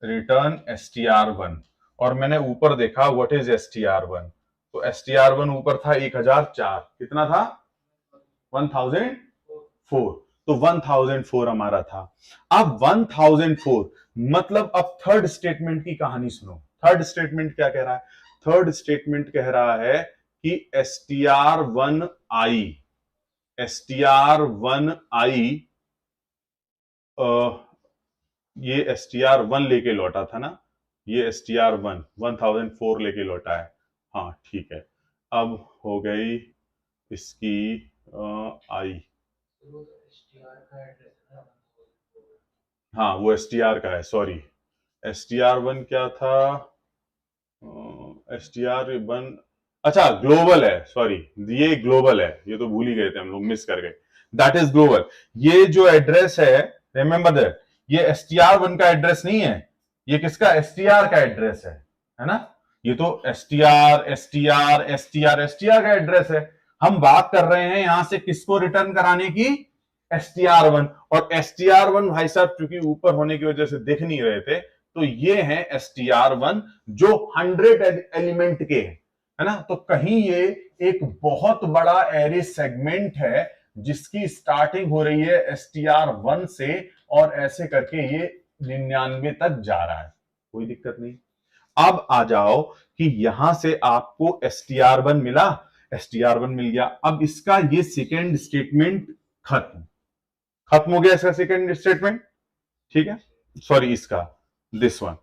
रिटर्न str1, और मैंने ऊपर देखा व्हाट इज str1। तो str1 ऊपर था 1004। कितना था? 1004। तो 1004 हमारा था। अब 1004 मतलब अब थर्ड स्टेटमेंट की कहानी सुनो। थर्ड स्टेटमेंट क्या कह रहा है? थर्ड स्टेटमेंट कह रहा है कि str1i, str1i ये str1 लेके लौटा था ना, ये str1 1004 लेके लौटा है। हाँ ठीक है, अब हो गई इसकी आई। हाँ वो str का है, सॉरी। str1 क्या था? str1, अच्छा ग्लोबल है, सॉरी, ये ग्लोबल है, ये तो भूल ही गए थे हम लोग, मिस कर गए। That is global. ये जो एड्रेस है, रिमेंबर दैट, ये str1 का एड्रेस नहीं है, ये किसका? str का एड्रेस है ना? ये तो str का एड्रेस है। हम बात कर रहे हैं यहां से किसको रिटर्न कराने की? str1। और str1 भाई साहब चूंकि ऊपर होने की वजह से दिख नहीं रहे थे, तो ये है str1 जो 100 एलिमेंट के है ना। तो कहीं ये एक बहुत बड़ा एरे सेगमेंट है जिसकी स्टार्टिंग हो रही है str1 से, और ऐसे करके ये 99 तक जा रहा है। कोई दिक्कत नहीं। अब आ जाओ कि यहां से आपको str1 मिला, str1 मिल गया। अब इसका ये सेकेंड स्टेटमेंट खत्म हो गया, इसका सेकेंड स्टेटमेंट। ठीक है, सॉरी इसका, दिस वन,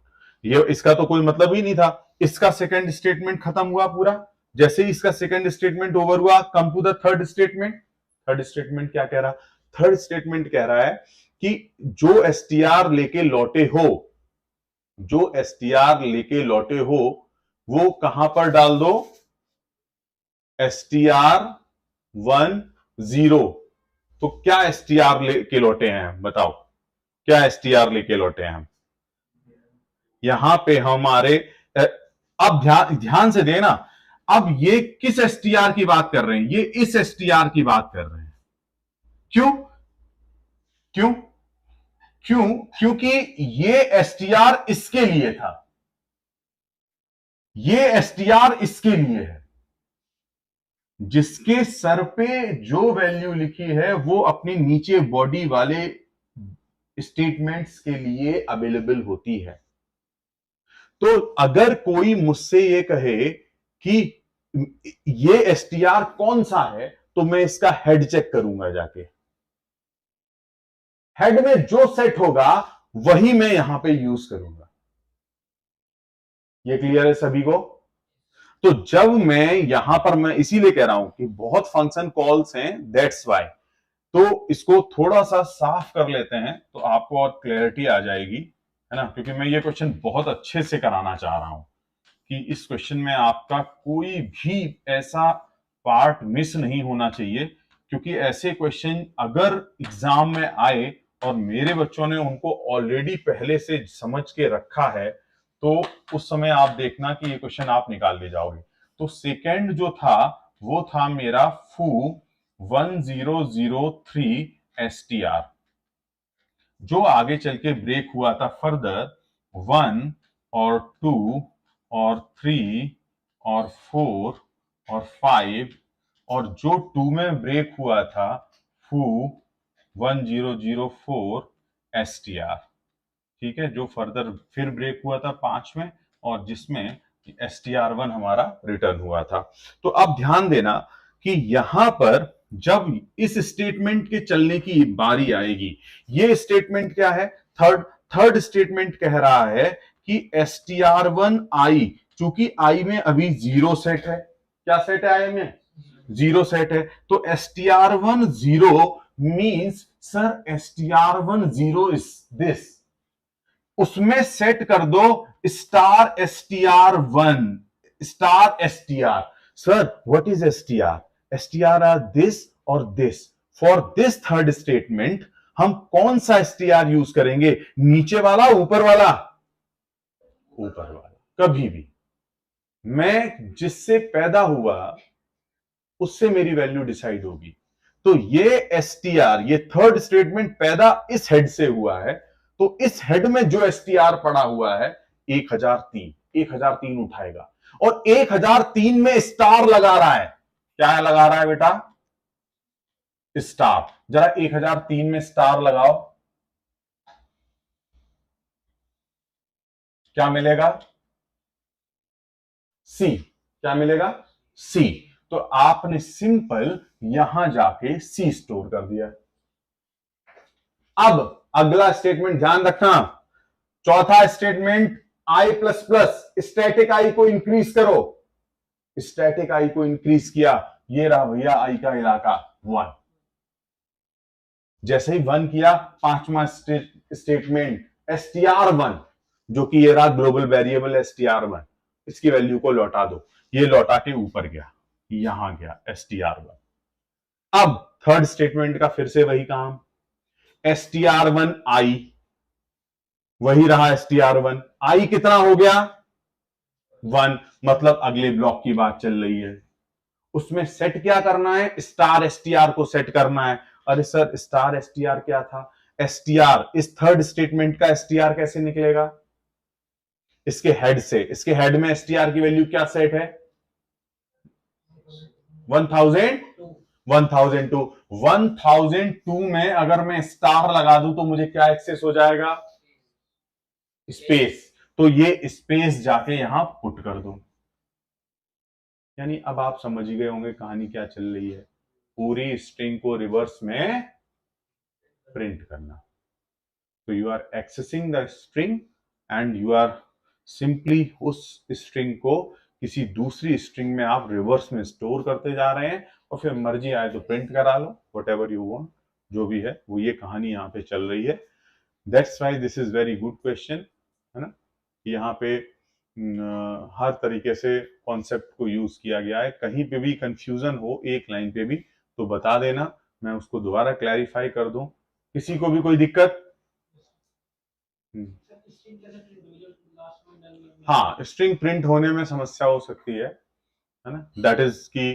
ये इसका तो कोई मतलब ही नहीं था। इसका सेकंड स्टेटमेंट खत्म हुआ पूरा। जैसे ही इसका सेकंड स्टेटमेंट ओवर हुआ, come to the third statement. Third statement क्या कह रहा? थर्ड स्टेटमेंट कह रहा है कि जो str लेके लौटे हो, जो str लेके लौटे हो, वो कहां पर डाल दो? str10। तो क्या str लेके लौटे हैं बताओ? क्या str लेके लौटे हैं हम? यहां पे हमारे अब ध्यान से देना, अब ये किस एसटीआर की बात कर रहे हैं? ये इस एसटीआर की बात कर रहे हैं। क्यों क्यों क्यों? क्योंकि ये एसटीआर इसके लिए था, ये एसटीआर इसके लिए है। जिसके सर पे जो वैल्यू लिखी है वो अपनी नीचे बॉडी वाले स्टेटमेंट्स के लिए अवेलेबल होती है। तो अगर कोई मुझसे ये कहे कि ये एसटीआर कौन सा है, तो मैं इसका हेड चेक करूंगा जाके। हेड में जो सेट होगा वही मैं यहां पे यूज करूंगा। ये क्लियर है सभी को? तो जब मैं यहां पर, मैं इसीलिए कह रहा हूं कि बहुत फंक्शन कॉल्स हैं, दैट्स वाई। तो इसको थोड़ा सा साफ कर लेते हैं तो आपको और क्लैरिटी आ जाएगी, है ना? क्योंकि मैं ये क्वेश्चन बहुत अच्छे से कराना चाह रहा हूं कि इस क्वेश्चन में आपका कोई भी ऐसा पार्ट मिस नहीं होना चाहिए। क्योंकि ऐसे क्वेश्चन अगर एग्जाम में आए और मेरे बच्चों ने उनको ऑलरेडी पहले से समझ के रखा है, तो उस समय आप देखना कि ये क्वेश्चन आप निकाल ले जाओगे। तो सेकंड जो था वो था मेरा फू 1003 एसटीआर, जो आगे चल के ब्रेक हुआ था फर्दर 1 और 2 और 3 और 4 और 5, और जो 2 में ब्रेक हुआ था फू 1004 एसटीआर। ठीक है, जो फर्दर फिर ब्रेक हुआ था 5 में, और जिसमें STR1 हमारा रिटर्न हुआ था। तो अब ध्यान देना कि यहां पर जब इस स्टेटमेंट के चलने की बारी आएगी, ये स्टेटमेंट क्या है? थर्ड स्टेटमेंट कह रहा है कि STR1 आई, चूंकि आई में अभी 0 सेट है। क्या सेट है आई में? 0 सेट है। तो STR1 0 means sir STR1 0 is this, उसमें सेट कर दो star STR1 star STR। Sir what is STR? STR are this और दिस। फॉर दिस थर्ड स्टेटमेंट हम कौन सा STR यूज करेंगे? नीचे वाला, ऊपर वाला? ऊपर वाला। कभी भी मैं जिससे पैदा हुआ उससे मेरी वैल्यू डिसाइड होगी। तो ये STR, ये थर्ड स्टेटमेंट पैदा इस हेड से हुआ है, तो इस हेड में जो STR पड़ा हुआ है 1003 उठाएगा, और 1003 में स्टार लगा रहा है। क्या लगा रहा है बेटा? स्टार। जरा 1003 में स्टार लगाओ, क्या मिलेगा? सी। क्या मिलेगा? सी। तो आपने सिंपल यहां जाके सी स्टोर कर दिया। अब अगला स्टेटमेंट ध्यान रखना, चौथा स्टेटमेंट आई प्लस प्लस, स्टैटिक आई को इंक्रीज करो। स्टैटिक आई को इंक्रीज किया, ये रहा भैया आई का इलाका 1। जैसे ही 1 किया, पांचवा स्टेटमेंट STR1, जो कि ये रहा ग्लोबल वेरिएबल STR1, इसकी वैल्यू को लौटा दो। ये लौटा के ऊपर गया, यहां गया STR1। अब थर्ड स्टेटमेंट का फिर से वही काम, STR1 आई, वही रहा STR1 आई, कितना हो गया? 1। मतलब अगले ब्लॉक की बात चल रही है, उसमें सेट क्या करना है? स्टार STR को सेट करना है। अरे सर स्टार STR क्या था? STR इस थर्ड स्टेटमेंट का STR कैसे निकलेगा? इसके हेड से। इसके हेड में STR की वैल्यू क्या सेट है? 1002। 1002 में अगर मैं स्टार लगा दूं तो मुझे क्या एक्सेस हो जाएगा? स्पेस। तो ये स्पेस जाके यहां पुट कर दो। यानी अब आप समझ ही गए होंगे कहानी क्या चल रही है। पूरी स्ट्रिंग को रिवर्स में प्रिंट करना। तो you are accessing the string and you are simply उस स्ट्रिंग को किसी दूसरी स्ट्रिंग में आप रिवर्स में स्टोर करते जा रहे हैं, और फिर मर्जी आए तो प्रिंट करा लो, वट एवर यू वांट। जो भी है वो ये कहानी यहाँ पे चल रही है। That's why this is very good question, है ना? यहाँ पे हर तरीके से कॉन्सेप्ट को यूज किया गया है। कहीं पे भी कंफ्यूजन हो एक लाइन पे भी तो बता देना, मैं उसको दोबारा क्लैरिफाई कर दूं। किसी को भी कोई दिक्कत? हाँ, स्ट्रिंग प्रिंट होने में समस्या हो सकती है ना, दैट इज कि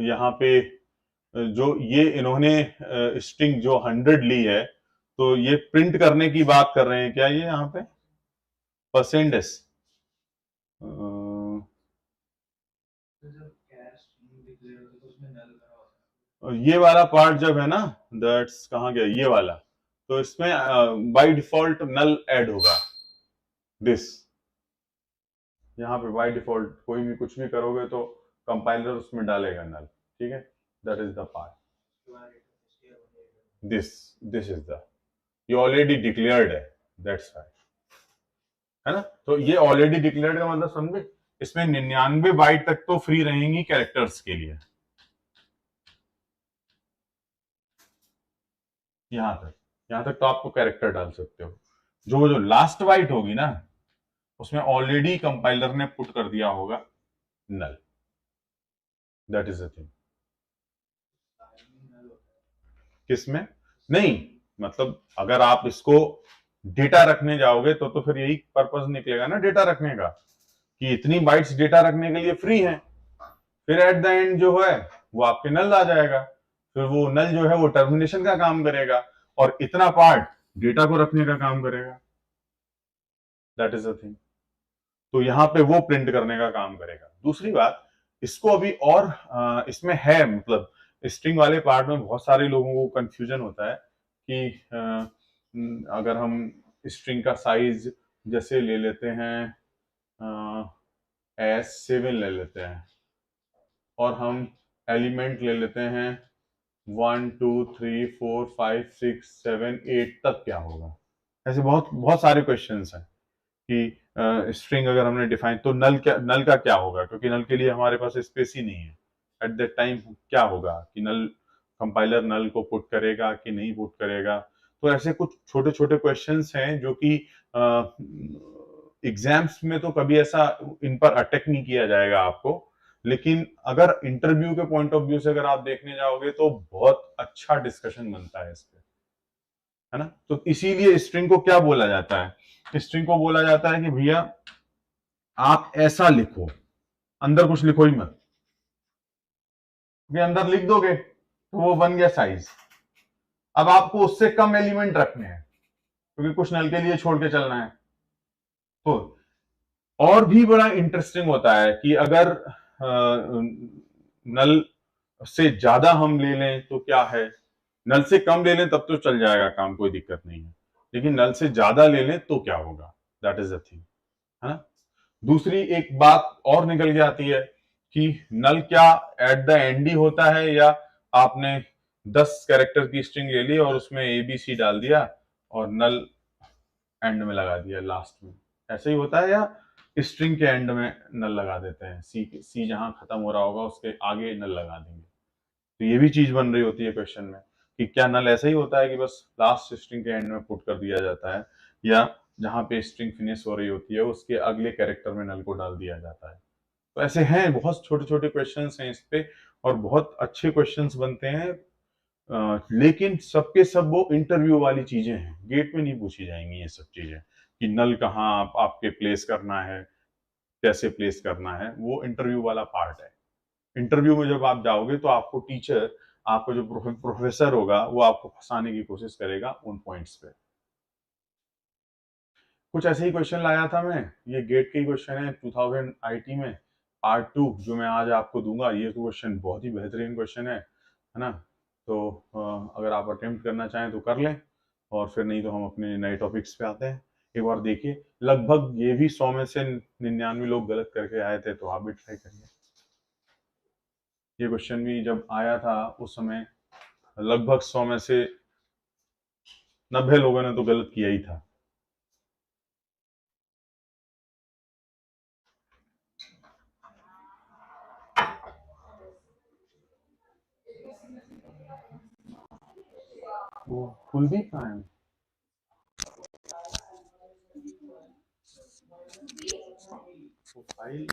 यहाँ पे जो ये इन्होंने स्ट्रिंग जो 100 ली है, तो ये प्रिंट करने की बात कर रहे हैं क्या ये यहाँ पे परसेंटेज? ये वाला पार्ट जब है ना, दैट्स कहाँ गया ये वाला, तो इसमें बाय डिफॉल्ट नल ऐड होगा दिस, यहाँ पे बाय डिफॉल्ट कोई भी कुछ भी करोगे तो कंपाइलर उसमें डालेगा नल, ठीक है, that is the part, this this is the, ये ऑलरेडी डिक्लेयर्ड है, दैट्स वाई, है ना, तो ये ऑलरेडी डिक्लेयर्ड का मतलब समझे, इसमें 99 बाइट तक तो फ्री रहेंगी कैरेक्टर्स के लिए, यहां तक तो आपको कैरेक्टर डाल सकते हो, जो लास्ट बाइट होगी ना उसमें ऑलरेडी कंपाइलर ने पुट कर दिया होगा नल, दैट इज द थिंग। किसमें? नहीं, मतलब अगर आप इसको डेटा रखने जाओगे तो फिर यही पर्पस निकलेगा ना डेटा रखने का, कि इतनी बाइट्स डेटा रखने के लिए फ्री है, फिर एट द एंड जो है वो आपके नल आ जाएगा, फिर वो नल जो है वो टर्मिनेशन का काम करेगा और इतना पार्ट डेटा को रखने का काम करेगा, दैट इज द थिंग, तो यहां पे वो प्रिंट करने का काम करेगा। दूसरी बात, इसको अभी और इसमें है, मतलब स्ट्रिंग वाले पार्ट में बहुत सारे लोगों को कंफ्यूजन होता है कि अगर हम स्ट्रिंग का साइज जैसे ले लेते हैं S7 ले लेते हैं और हम एलिमेंट ले लेते हैं 1 2 3 4 5 6 7 8 तक क्या होगा, ऐसे बहुत बहुत सारे क्वेश्चंस हैं कि स्ट्रिंग अगर हमने डिफाइन तो नल का क्या होगा, क्योंकि नल के लिए हमारे पास स्पेस ही नहीं है एट दैट टाइम, क्या होगा कि नल कंपाइलर नल को पुट करेगा कि नहीं पुट करेगा, तो ऐसे कुछ छोटे छोटे क्वेश्चंस हैं जो कि एग्जाम्स में तो कभी ऐसा इन पर अटैक नहीं किया जाएगा आपको, लेकिन अगर इंटरव्यू के पॉइंट ऑफ व्यू से अगर आप देखने जाओगे तो बहुत अच्छा डिस्कशन बनता है इस पे, है ना, तो इसीलिए स्ट्रिंग को क्या बोला जाता है, स्ट्रिंग को बोला जाता है कि भैया आप ऐसा लिखो, अंदर कुछ लिखो ही मत, क्योंकि अंदर लिख दोगे तो वो बन गया साइज, अब आपको उससे कम एलिमेंट रखने हैं क्योंकि कुछ नल के लिए छोड़ के चलना है, तो और भी बड़ा इंटरेस्टिंग होता है कि अगर नल से ज्यादा हम ले लें तो क्या है, नल से कम ले लें तब तो चल जाएगा काम, कोई दिक्कत नहीं है, लेकिन नल से ज्यादा ले लें तो क्या होगा, दैट इज द थिंग, है ना। दूसरी एक बात और निकल के आती है कि नल क्या एट द एंड ही होता है, या आपने 10 कैरेक्टर की स्ट्रिंग ले ली और उसमें ABC डाल दिया और नल एंड में लगा दिया लास्ट में, ऐसे ही होता है, या स्ट्रिंग के एंड में नल लगा देते हैं, सी जहां खत्म हो रहा होगा उसके आगे नल लगा देंगे, तो ये भी चीज बन रही होती है क्वेश्चन में कि क्या नल ऐसा ही होता है कि बस लास्ट स्ट्रिंग के एंड में पुट कर दिया जाता है, या जहां पे स्ट्रिंग फिनिश हो रही होती है उसके अगले कैरेक्टर में नल को डाल दिया जाता है, तो ऐसे हैं बहुत छोटे छोटे क्वेश्चंस हैं इस पे, और बहुत अच्छे क्वेश्चंस बनते हैं, लेकिन सबके सब वो इंटरव्यू वाली चीजें हैं, गेट में नहीं पूछी जाएंगी ये सब चीजें कि नल कहाँ आपके प्लेस करना है, कैसे प्लेस करना है, वो इंटरव्यू वाला पार्ट है। इंटरव्यू में जब आप जाओगे तो आपको टीचर, आपको जो प्रोफेसर होगा वो आपको फंसाने की कोशिश करेगा उन पॉइंट्स पे। कुछ ऐसे ही क्वेश्चन लाया था मैं, ये गेट के ही क्वेश्चन है 2000 आईटी में, पार्ट 2 जो मैं आज आपको दूंगा, ये तो क्वेश्चन बहुत ही बेहतरीन क्वेश्चन है ना, तो अगर आप अटेम्प्ट करना चाहें तो कर लें, और फिर नहीं तो हम अपने नए टॉपिक्स पे आते हैं, एक बार देखिए, लगभग ये भी 100 में से 99 लोग गलत करके आए थे, तो आप भी ट्राई करिए, ये क्वेश्चन भी जब आया था उस समय लगभग 100 में से 90 लोगों ने तो गलत किया ही था। वो कुलदीप कहाँ है? वो फाइल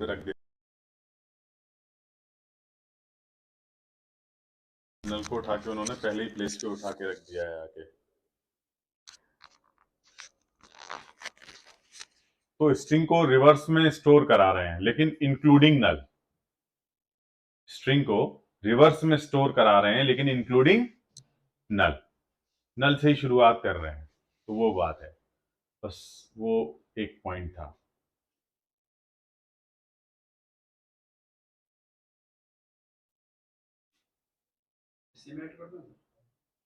रख दिया, नल को उठा के उन्होंने पहले ही प्लेस पे उठा के रख दिया है आके। तो स्ट्रिंग को रिवर्स में स्टोर करा रहे हैं, लेकिन इंक्लूडिंग नल। स्ट्रिंग को रिवर्स में स्टोर करा रहे हैं लेकिन इंक्लूडिंग नल। नल से ही शुरुआत कर रहे हैं, तो वो बात है। बस वो एक पॉइंट था।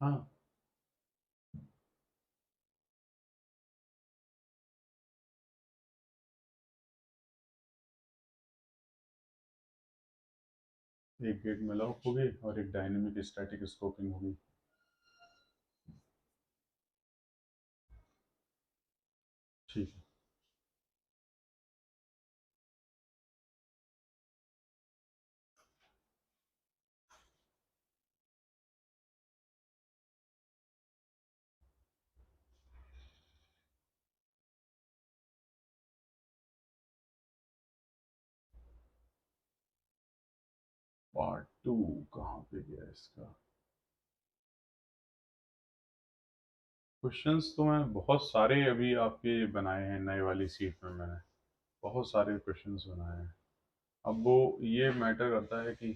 हाँ, एक गेट मेलॉक होगी और एक डायनेमिक स्टैटिक स्कोपिंग होगी। ठीक है। पार्ट 2 कहाँ पे गया इसका? क्वेश्चंस तो मैं बहुत सारे अभी आपके बनाए हैं, नए वाली सीट में मैंने बहुत सारे क्वेश्चंस बनाए हैं। अब वो ये मैटर करता है कि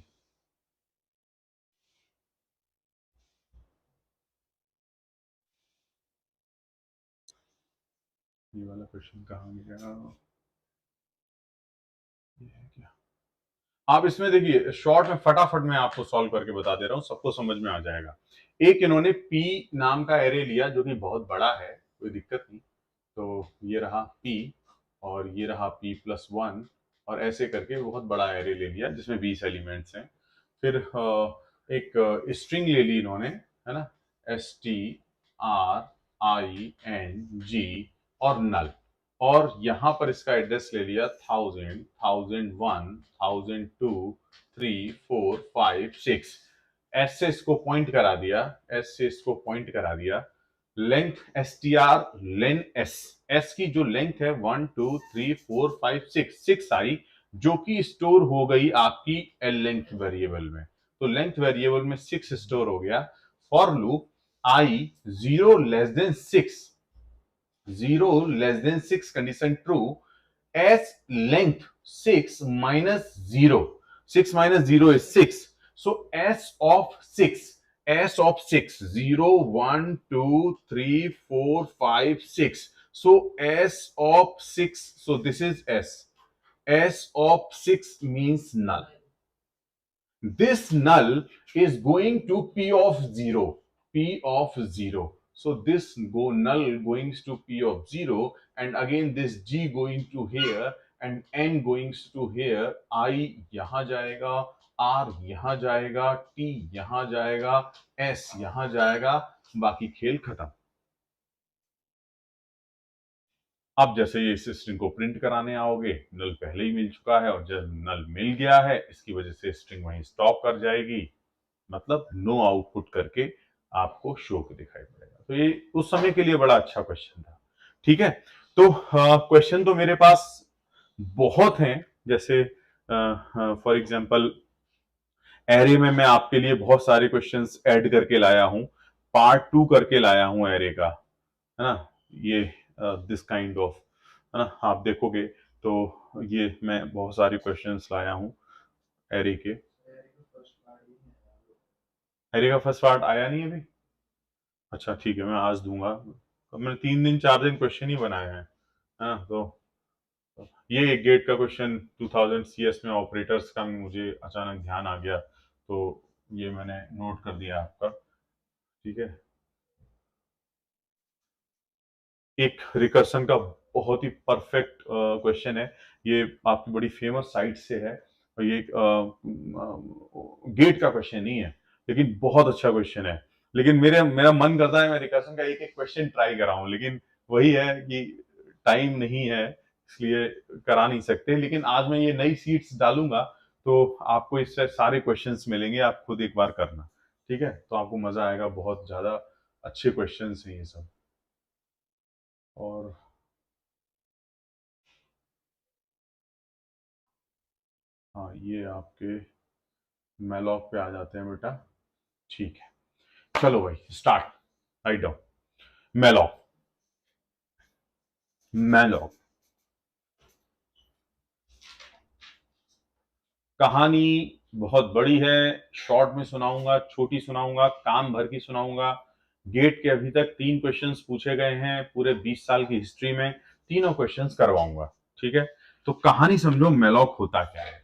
ये वाला क्वेश्चन कहाँ गया। ये है क्या? आप इसमें देखिए, शॉर्ट में फटाफट मैं आपको सॉल्व करके बता दे रहा हूँ, सबको समझ में आ जाएगा। एक इन्होंने पी नाम का एरे लिया जो कि बहुत बड़ा है, कोई दिक्कत नहीं। तो ये रहा पी और ये रहा पी प्लस वन, और ऐसे करके बहुत बड़ा एरे ले लिया जिसमें 20 एलिमेंट्स हैं। फिर एक स्ट्रिंग ले ली इन्होंने, है ना, STRING और नल, और यहां पर इसका एड्रेस ले लिया 1000, 1001, 1002, 3, 4, 5, 6। एस से इसको पॉइंट करा दिया, एस से इसको पॉइंट करा दिया। लेंथ STR लेन एस, एस की जो लेंथ है 1 2 3 4 5 6 आई, जो कि स्टोर हो गई आपकी एल लेंथ वेरिएबल में। तो लेंथ वेरिएबल में 6 स्टोर हो गया। For loop I 0 < 6, 0 < 6 condition true, as length 6 minus 0, 6 minus 0 is 6, so s of 6, s of 6, 0 1 2 3 4 5 6, so s of 6, so this is s of 6 means null. This null is going to p of 0, p of 0. So this null going to p of 0, and again this g going to here and n going to here. I यहां जाएगा, r यहां जाएगा, t यहां जाएगा, s यहां जाएगा, बाकी खेल खत्म। अब जैसे ये इस स्ट्रिंग को प्रिंट कराने आओगे, नल पहले ही मिल चुका है, और जब नल मिल गया है इसकी वजह से स्ट्रिंग वहीं स्टॉप कर जाएगी, मतलब नो आउटपुट करके आपको शो को दिखाई पड़ेगा। तो ये उस समय के लिए बड़ा अच्छा क्वेश्चन था। ठीक है, तो क्वेश्चन तो मेरे पास बहुत हैं। जैसे फॉर एग्जांपल एरे में मैं आपके लिए बहुत सारे क्वेश्चंस ऐड करके लाया हूं, पार्ट 2 करके लाया हूं एरे का, है ना। ये दिस काइंड ऑफ, है ना, आप देखोगे तो ये मैं बहुत सारे क्वेश्चंस लाया हूं एरे के। एरे का फर्स्ट पार्ट आया नहीं अभी? अच्छा ठीक है, मैं आज दूंगा। तो मैंने 3 दिन 4 दिन क्वेश्चन ही बनाए हैं, है ना। तो ये एक गेट का क्वेश्चन 2000 CS में ऑपरेटर्स का मुझे अचानक ध्यान आ गया, तो ये मैंने नोट कर दिया आपका। ठीक है, एक रिकर्सन का बहुत ही परफेक्ट क्वेश्चन है, ये आपकी बड़ी फेमस साइट से है, और ये गेट का क्वेश्चन नहीं है लेकिन बहुत अच्छा क्वेश्चन है। लेकिन मेरा मन करता है मैं रिकर्सन का एक एक क्वेश्चन ट्राई कराऊं, लेकिन वही है कि टाइम नहीं है, इसलिए करा नहीं सकते। लेकिन आज मैं ये नई सीट्स डालूंगा तो आपको इससे सारे क्वेश्चंस मिलेंगे, आप खुद एक बार करना। ठीक है, तो आपको मजा आएगा, बहुत ज्यादा अच्छे क्वेश्चंस हैं ये सब। और ये आपके मेलॉक पे आ जाते हैं बेटा। ठीक है, चलो भाई start. Write down malloc. Malloc कहानी बहुत बड़ी है, शॉर्ट में सुनाऊंगा, छोटी सुनाऊंगा, काम भर की सुनाऊंगा। गेट के अभी तक 3 क्वेश्चंस पूछे गए हैं पूरे 20 साल की हिस्ट्री में, तीनों क्वेश्चंस करवाऊंगा। ठीक है, तो कहानी समझो, मेलॉक होता क्या है?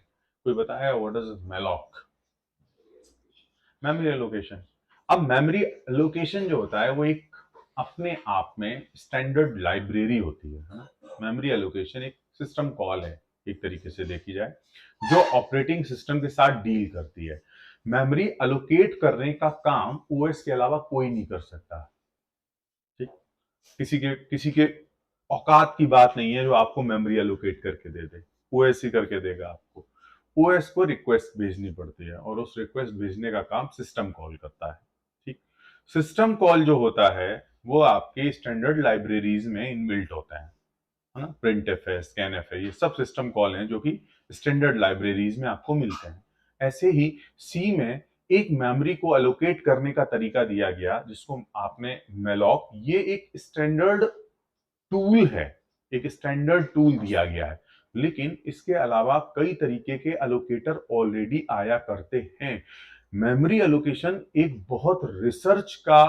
कोई बताया what is malloc? Memory allocation. अब मेमोरी एलोकेशन जो होता है वो एक अपने आप में स्टैंडर्ड लाइब्रेरी होती है ना। मेमोरी एलोकेशन एक सिस्टम कॉल है, एक तरीके से देखी जाए, जो ऑपरेटिंग सिस्टम के साथ डील करती है। मेमोरी एलोकेट करने का काम ओएस के अलावा कोई नहीं कर सकता। ठीक, किसी के औकात की बात नहीं है जो आपको मेमोरी एलोकेट करके दे दे। ओएस ही करके देगा आपको। ओएस को रिक्वेस्ट भेजनी पड़ती है और उस रिक्वेस्ट भेजने का काम सिस्टम कॉल करता है। ठीक, सिस्टम कॉल जो होता है वो आपके स्टैंडर्ड लाइब्रेरीज में इनबिल्ट होता है ना। प्रिंट एफ है, स्कैन एफ है, ये सब सिस्टम कॉल हैं जो कि स्टैंडर्ड लाइब्रेरीज में आपको मिलते हैं। ऐसे ही सी में एक मेमोरी को एलोकेट करने का तरीका दिया गया जिसको आपने मेलॉक, ये एक स्टैंडर्ड टूल है, एक स्टैंडर्ड टूल दिया गया है। लेकिन इसके अलावा कई तरीके के एलोकेटर ऑलरेडी आया करते हैं। मेमोरी एलोकेशन एक बहुत रिसर्च का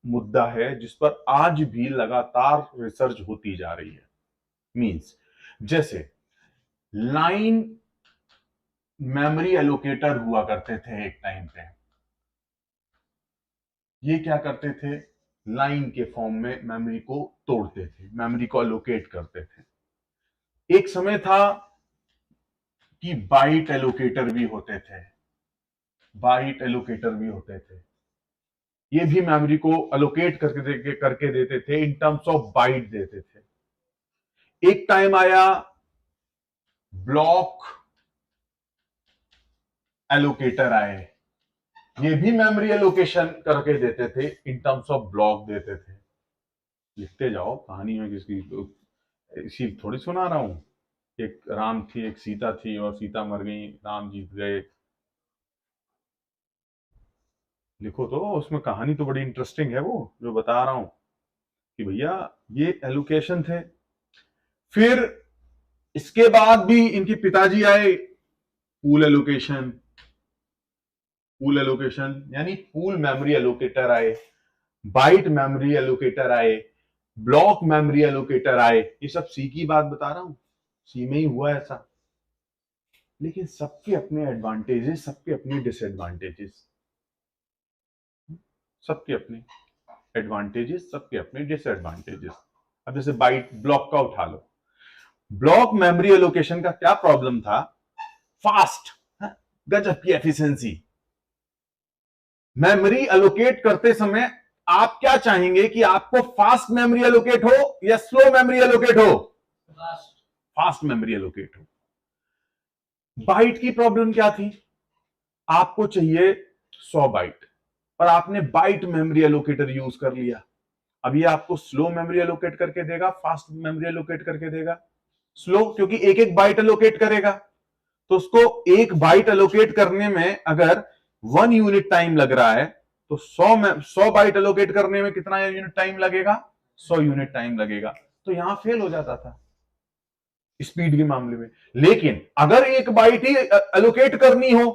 मुद्दा है जिस पर आज भी लगातार रिसर्च होती जा रही है। मींस जैसे लाइन मेमोरी एलोकेटर हुआ करते थे एक टाइम पे। ये क्या करते थे? लाइन के फॉर्म में मेमोरी को तोड़ते थे, मेमोरी को एलोकेट करते थे। एक समय था कि बाइट एलोकेटर भी होते थे। बाइट एलोकेटर भी होते थे, ये भी मेमोरी को एलोकेट करके देते थे, इन टर्म्स ऑफ बाइट देते थे। एक टाइम आया ब्लॉक एलोकेटर आए, ये भी मेमोरी एलोकेशन करके देते थे, इन टर्म्स ऑफ ब्लॉक देते थे। लिखते जाओ, कहानी में किसकी इसी थोड़ी सुना रहा हूं। एक राम थी, एक सीता थी, और सीता मर गई, राम जीत गए। लिखो तो, उसमें कहानी तो बड़ी इंटरेस्टिंग है वो जो बता रहा हूं कि भैया ये एलोकेशन थे। फिर इसके बाद भी इनके पिताजी आए, पूल एलोकेशन। पूल एलोकेशन यानी पूल मेमोरी एलोकेटर आए, बाइट मेमोरी एलोकेटर आए, ब्लॉक मेमोरी एलोकेटर आए। ये सब सी की बात बता रहा हूं, सी में ही हुआ ऐसा। लेकिन सबके अपने एडवांटेजेस, सबके अपने डिसएडवांटेजेस, सबके अपने एडवांटेजेस, सबके अपने डिसएडवांटेजेस। अब जैसे बाइट ब्लॉक का उठा लो, ब्लॉक मेमोरी एलोकेशन का क्या प्रॉब्लम था? फास्ट, गजब की एफिशिएंसी। मेमोरी एलोकेट करते समय आप क्या चाहेंगे कि आपको फास्ट मेमोरी एलोकेट हो या स्लो मेमोरी एलोकेट हो? फास्ट मेमोरी एलोकेट हो। बाइट की प्रॉब्लम क्या थी? आपको चाहिए 100 बाइट और आपने बाइट मेमोरी एलोकेटर यूज कर लिया। अब ये आपको स्लो मेमोरी एलोकेट करके देगा, फास्ट मेमोरी एलोकेट करके देगा? स्लो, क्योंकि एक एक बाइट एलोकेट करेगा। तो उसको एक बाइट एलोकेट करने में अगर 1 यूनिट टाइम लग रहा है, तो 100 बाइट एलोकेट करने में कितना यूनिट टाइम लगेगा? 100 यूनिट टाइम लगेगा। तो यहां फेल हो जाता था स्पीड के मामले में। लेकिन अगर एक बाइट ही एलोकेट करनी हो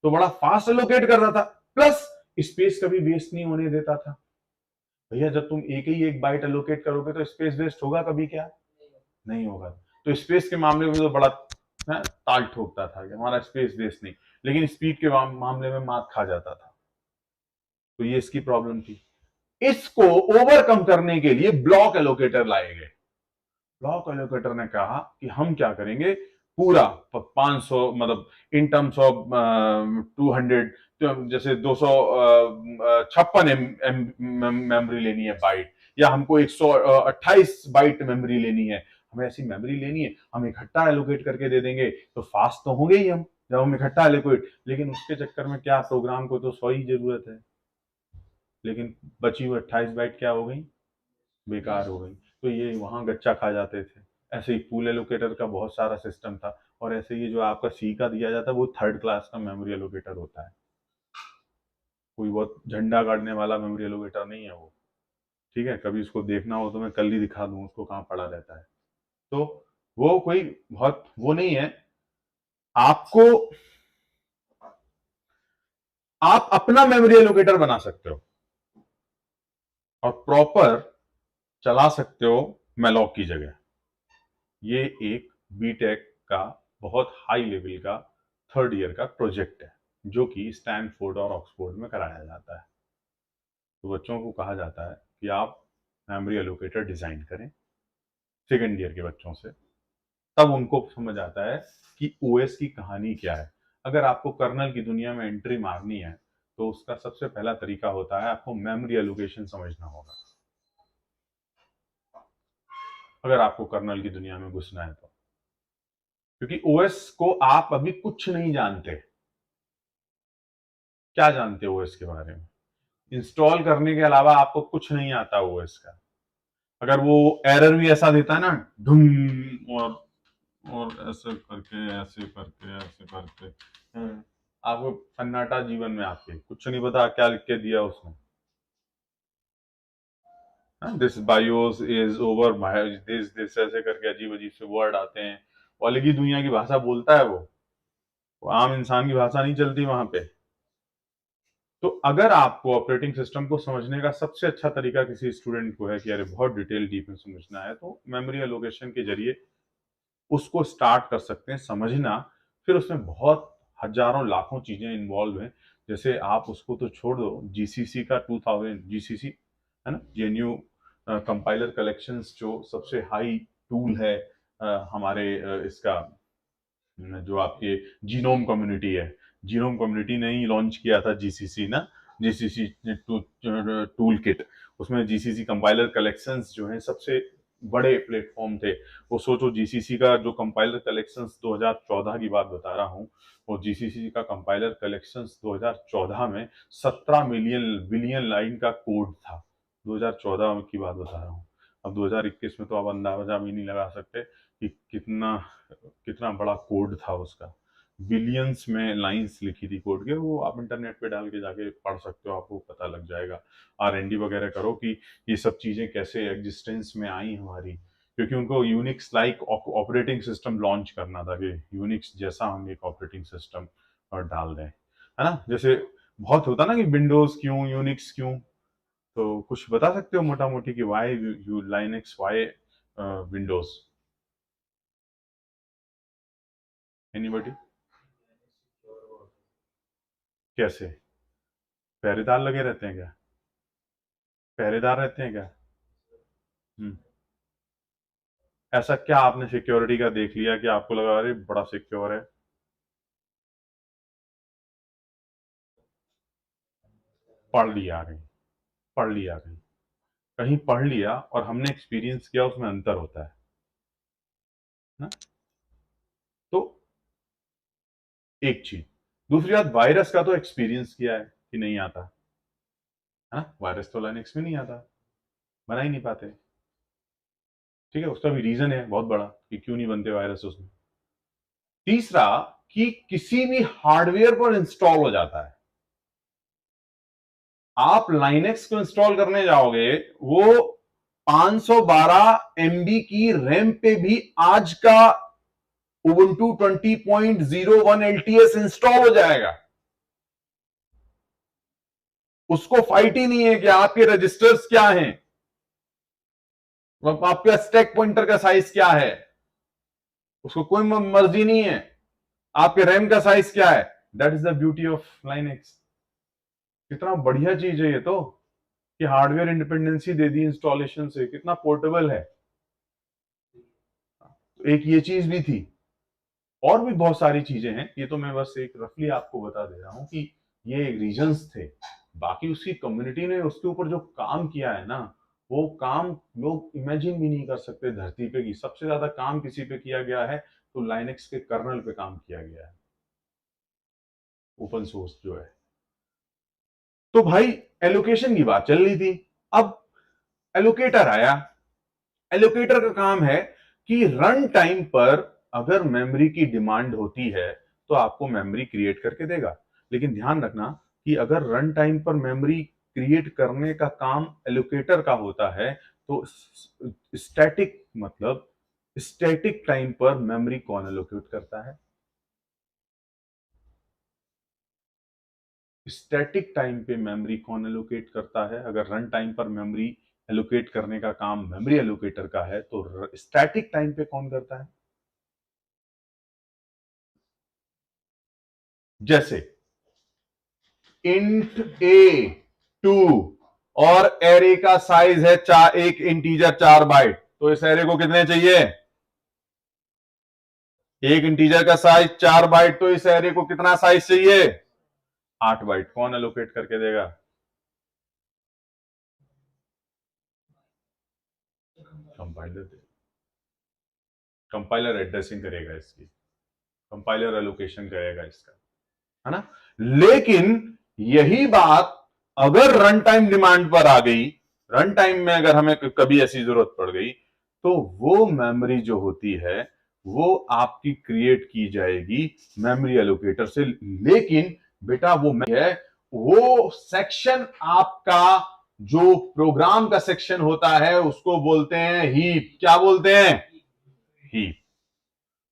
तो बड़ा फास्ट एलोकेट कर रहा था, प्लस स्पेस कभी वेस्ट नहीं होने देता था। भैया जब तुम एक ही एक बाइट एलोकेट करोगे तो स्पेस वेस्ट होगा कभी? क्या नहीं होगा। तो स्पेस के मामले में तो बड़ा ताल ठोकता था कि हमारा स्पेस वेस्ट नहीं, लेकिन स्पीड के मामले में मात खा जाता था। तो ये इसकी प्रॉब्लम थी। इसको ओवरकम करने के लिए ब्लॉक एलोकेटर लाए गए। ब्लॉक एलोकेटर ने कहा कि हम क्या करेंगे, पूरा 500, मतलब इन टर्म्स ऑफ 200, जैसे 256 मेमोरी लेनी है बाइट, या हमको 128 बाइट मेमोरी लेनी है, हमें ऐसी मेमोरी लेनी है, हम इकट्ठा एलोकेट करके दे देंगे तो फास्ट तो होंगे ही हम जब हम इकट्ठा एलोकेट। लेकिन उसके चक्कर में क्या, प्रोग्राम को तो 100 ही जरूरत है, लेकिन बची हुई 28 बाइट क्या हो गई? बेकार हो गई। तो ये वहां गच्चा खा जाते थे, ऐसे ही पूल एलोकेटर का बहुत सारा सिस्टम था, और ऐसे ये जो आपका सी का दिया जाता है वो थर्ड क्लास का मेमोरी एलोकेटर होता है, कोई बहुत झंडा गाड़ने वाला मेमोरी एलोकेटर नहीं है वो। ठीक है, कभी उसको देखना हो तो मैं कल ही दिखा दूं उसको कहाँ पड़ा रहता है। तो वो कोई बहुत वो नहीं है। आपको आप अपना मेमोरी एलोकेटर बना सकते हो और प्रॉपर चला सकते हो मेलॉक की जगह। ये एक बीटेक का बहुत हाई लेवल का थर्ड ईयर का प्रोजेक्ट है, जो कि स्टैनफोर्ड और ऑक्सफोर्ड में कराया जाता है। तो बच्चों को कहा जाता है कि आप मेमोरी एलोकेटर डिजाइन करें सेकेंड ईयर के बच्चों से, तब उनको समझ आता है कि ओएस की कहानी क्या है। अगर आपको कर्नल की दुनिया में एंट्री मारनी है तो उसका सबसे पहला तरीका होता है आपको मेमोरी एलोकेशन समझना होगा, अगर आपको कर्नल की दुनिया में घुसना है तो। क्योंकि ओएस को आप अभी कुछ नहीं जानते। क्या जानते हो ओएस के बारे में? इंस्टॉल करने के अलावा आपको कुछ नहीं आता ओएस का। अगर वो एरर भी ऐसा देता है ना, ढूम और ऐसे करके ऐसे करके ऐसे करके, आपको सन्नाटा जीवन में, आपके कुछ नहीं पता क्या लिख के दिया उसने। This BIOS is over, this ऐसे करके अजीब अजीब से वर्ड आते हैं। वो अलग ही दुनिया की भाषा बोलता है वो आम इंसान की भाषा नहीं चलती वहां पे। तो अगर आपको ऑपरेटिंग सिस्टम को समझने का सबसे अच्छा तरीका किसी स्टूडेंट को है कि अरे बहुत डिटेल डीप में समझना है, तो मेमोरी एलोकेशन के जरिए उसको स्टार्ट कर सकते हैं समझना। फिर उसमें बहुत हजारों लाखों चीजें इन्वॉल्व हैं। जैसे आप उसको तो छोड़ दो, जीसीसी का 2000 जीसीसी है ना, जेएनयू कंपाइलर कलेक्शंस, जो सबसे हाई टूल है हमारे इसका, जो आपके जीनोम कम्युनिटी है, जीनोम कम्युनिटी ने ही लॉन्च किया था जीसीसी ना, जीसीसी टूल किट। उसमें जीसीसी कंपाइलर कलेक्शंस जो है सबसे बड़े प्लेटफॉर्म थे। वो सोचो, जीसीसी का जो कंपाइलर कलेक्शंस 2014 की बात बता रहा हूँ, वो जीसीसी का कंपाइलर कलेक्शंस 2014 में 17 मिलियन बिलियन लाइन का कोड था। 2014 की बात बता रहा हूँ। अब 2021 में तो आप अंदाजा भी नहीं लगा सकते कि कितना कितना बड़ा कोड था उसका। बिलियंस में लाइंस लिखी थी कोड के, वो आप इंटरनेट पे डाल के जाके पढ़ सकते हो, आपको पता लग जाएगा। R&D वगैरह करो कि ये सब चीजें कैसे एग्जिस्टेंस में आई हमारी, क्योंकि उनको Unix like operating system launch करना था कि यूनिक्स जैसा हम एक ऑपरेटिंग सिस्टम और डाल दें, है ना। जैसे बहुत होता ना कि विंडोज क्यों, यूनिक्स क्यों, तो कुछ बता सकते हो मोटा मोटी कि why you Linux, why Windows? Anybody? कैसे? पहरेदार लगे रहते हैं क्या? पहरेदार रहते हैं क्या? हम्म। ऐसा क्या आपने सिक्योरिटी का देख लिया कि आपको लगा अरे बड़ा सिक्योर है? पढ़ लिया कहीं, पढ़ लिया कहीं, कहीं पढ़ लिया और हमने एक्सपीरियंस किया, उसमें अंतर होता है ना। तो एक चीज, दूसरी बात, वायरस का तो एक्सपीरियंस किया है कि नहीं आता, है ना। वायरस तो लाइनक्स में नहीं आता, बना ही नहीं पाते। ठीक है, उसका भी रीजन है बहुत बड़ा कि क्यों नहीं बनते वायरस उसमें। तीसरा, कि किसी भी हार्डवेयर पर इंस्टॉल हो जाता है। आप लाइनेक्स को इंस्टॉल करने जाओगे, वो 512 MB की रैम पे भी आज का उबुंटू 20.01 LTS इंस्टॉल हो जाएगा। उसको फाइट ही नहीं है कि आपके रजिस्टर्स क्या हैं, आपका स्टैक पॉइंटर का साइज क्या है, उसको कोई मर्जी नहीं है आपके रैम का साइज क्या है। That is the beauty of Linux. कितना बढ़िया चीज है ये तो, कि हार्डवेयर इंडिपेंडेंसी दे दी इंस्टॉलेशन से, कितना पोर्टेबल है। तो एक ये चीज भी थी, और भी बहुत सारी चीजें हैं। ये तो मैं बस एक रफली आपको बता दे रहा हूं कि ये रीजंस थे। बाकी उसकी कम्युनिटी ने उसके ऊपर जो काम किया है ना, वो काम लोग इमेजिन भी नहीं कर सकते धरती पे। की सबसे ज्यादा काम किसी पे किया गया है तो लाइनेक्स के कर्नल पे काम किया गया है, ओपन सोर्स जो है। तो भाई, एलोकेशन की बात चल रही थी। अब एलोकेटर आया। एलोकेटर का काम है कि रन टाइम पर अगर मेमोरी की डिमांड होती है तो आपको मेमोरी क्रिएट करके देगा। लेकिन ध्यान रखना कि अगर रन टाइम पर मेमोरी क्रिएट करने का काम एलोकेटर का होता है तो स्टैटिक मतलब स्टैटिक टाइम पर मेमोरी कौन एलोकेट करता है? स्टैटिक टाइम पे मेमोरी कौन एलोकेट करता है? अगर रन टाइम पर मेमोरी एलोकेट करने का काम मेमोरी एलोकेटर का है तो स्टैटिक टाइम पे कौन करता है? जैसे इंट ए 2 और एरे का साइज है एक इंटीजर 4 बाइट, तो इस एरे को कितने चाहिए? एक इंटीजर का साइज 4 बाइट, तो इस एरे को कितना साइज चाहिए? 8 बाइट। कौन एलोकेट करके देगा? कंपाइलर दे। कंपाइलर एड्रेसिंग करेगा इसकी, कंपाइलर एलोकेशन करेगा इसका, है ना। लेकिन यही बात अगर रन टाइम डिमांड पर आ गई, रन टाइम में अगर हमें कभी ऐसी जरूरत पड़ गई तो वो मेमोरी जो होती है वो आपकी क्रिएट की जाएगी मेमोरी एलोकेटर से। लेकिन बेटा वो है वो सेक्शन आपका जो प्रोग्राम का सेक्शन होता है उसको बोलते हैं हीप। क्या बोलते हैं? हीप।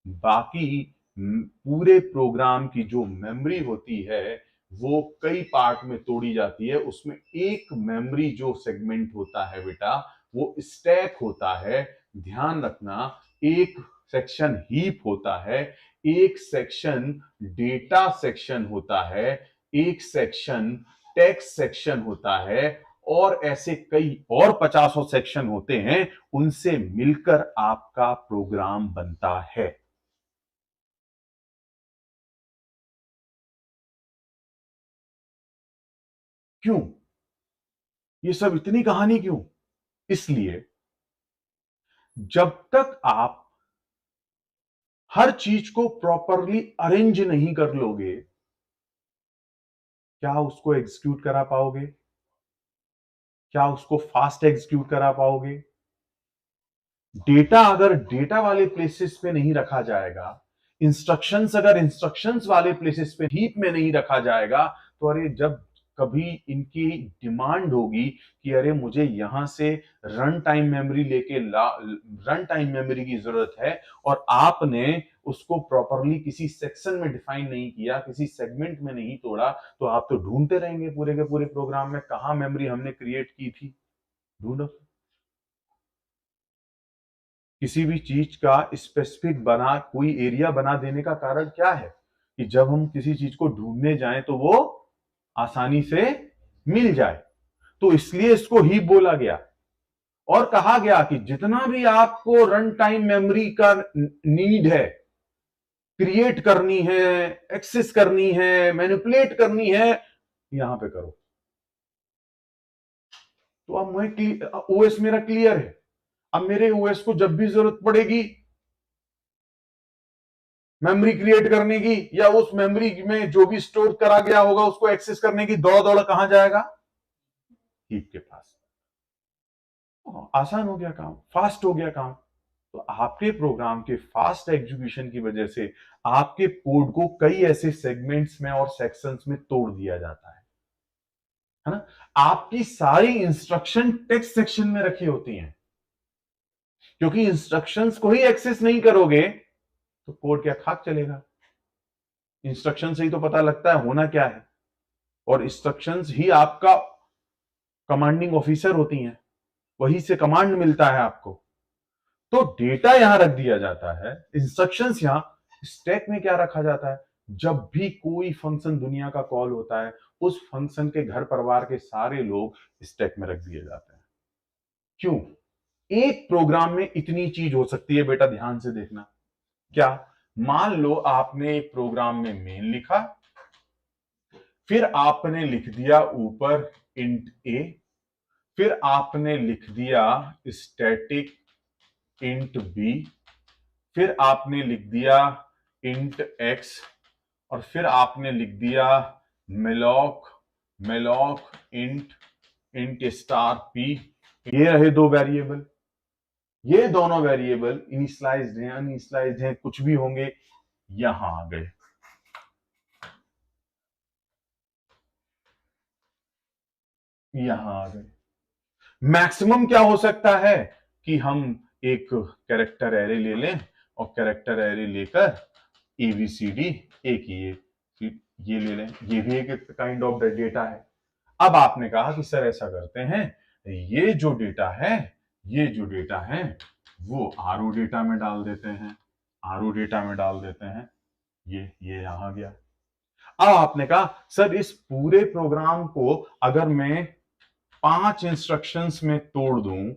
बाकी पूरे प्रोग्राम की जो मेमोरी होती है वो कई पार्ट में तोड़ी जाती है। उसमें एक मेमोरी जो सेगमेंट होता है बेटा वो स्टैक होता है। ध्यान रखना, एक सेक्शन हीप होता है, एक सेक्शन डेटा सेक्शन होता है, एक सेक्शन टेक्स्ट सेक्शन होता है, और ऐसे कई और 50 सेक्शन होते हैं। उनसे मिलकर आपका प्रोग्राम बनता है। क्यों ये सब इतनी कहानी क्यों? इसलिए जब तक आप हर चीज को प्रॉपरली अरेंज नहीं कर लोगे, क्या उसको एग्जीक्यूट करा पाओगे? क्या उसको फास्ट एग्जीक्यूट करा पाओगे? डेटा अगर डेटा वाले प्लेसेस पे नहीं रखा जाएगा, इंस्ट्रक्शंस अगर इंस्ट्रक्शंस वाले प्लेसेस पे हीप में नहीं रखा जाएगा, तो अरे जब कभी इनकी डिमांड होगी कि अरे मुझे यहां से run time memory run time memory की जरूरत है, और आपने उसको प्रॉपरली किसी सेक्शन में डिफाइन नहीं किया, किसी सेगमेंट में नहीं तोड़ा, तो आप तो ढूंढते रहेंगे पूरे के पूरे प्रोग्राम में कहां मेमोरी हमने क्रिएट की थी। ढूंढो। किसी भी चीज का स्पेसिफिक बना कोई एरिया बना देने का कारण क्या है? कि जब हम किसी चीज को ढूंढने जाएं तो वो आसानी से मिल जाए। तो इसलिए इसको हीप बोला गया और कहा गया कि जितना भी आपको रन टाइम मेमोरी का नीड है, क्रिएट करनी है, एक्सेस करनी है, मैनिपुलेट करनी है, यहां पे करो। तो अब मैं ओएस मेरा क्लियर है। अब मेरे ओएस को जब भी जरूरत पड़ेगी मेमोरी क्रिएट करने की या उस मेमोरी में जो भी स्टोर करा गया होगा उसको एक्सेस करने की, दौड़ दौड़ कहां जाएगा? हीप के पास। आसान हो गया काम, फास्ट हो गया काम। तो आपके प्रोग्राम के फास्ट एग्जीक्यूशन की वजह से आपके कोड को कई ऐसे सेगमेंट्स में और सेक्शंस में तोड़ दिया जाता है ना। आपकी सारी इंस्ट्रक्शन टेक्स्ट सेक्शन में रखी होती हैं, क्योंकि इंस्ट्रक्शंस को ही एक्सेस नहीं करोगे तो कोड क्या खाक चलेगा। इंस्ट्रक्शन से ही तो पता लगता है होना क्या है, और इंस्ट्रक्शंस ही आपका कमांडिंग ऑफिसर होती हैं, वही से कमांड मिलता है आपको। तो डेटा यहां रख दिया जाता है, इंस्ट्रक्शंस यहां। स्टैक में क्या रखा जाता है? जब भी कोई फंक्शन दुनिया का कॉल होता है उस फंक्शन के घर परिवार के सारे लोग स्टैक में रख दिए जाते हैं। क्यों? एक प्रोग्राम में इतनी चीज हो सकती है बेटा, ध्यान से देखना। क्या? मान लो आपने एक प्रोग्राम में मेन लिखा, फिर आपने लिख दिया ऊपर इंट ए, फिर आपने लिख दिया स्टैटिक इंट बी, फिर आपने लिख दिया इंट एक्स, और फिर आपने लिख दिया malloc malloc int int star P. ये रहे दो वेरिएबल। ये दोनों वेरिएबल इनिशियलाइज्ड हैं, अनइनिशियलाइज्ड हैं, कुछ भी होंगे, यहां आ गए। यहां आ गए। मैक्सिमम क्या हो सकता है कि हम एक कैरेक्टर एरे ले लें और कैरेक्टर एरे लेकर एबीसीडी एक ये ले लें, ये भी एक काइंड ऑफ डेटा है। अब आपने कहा कि सर ऐसा करते हैं, ये जो डेटा है, ये जो डेटा है वो आरओ डेटा में डाल देते हैं, आरओ डेटा में डाल देते हैं। ये यहां गया। अब आपने कहा सर इस पूरे प्रोग्राम को अगर मैं 5 इंस्ट्रक्शंस में तोड़ दूं,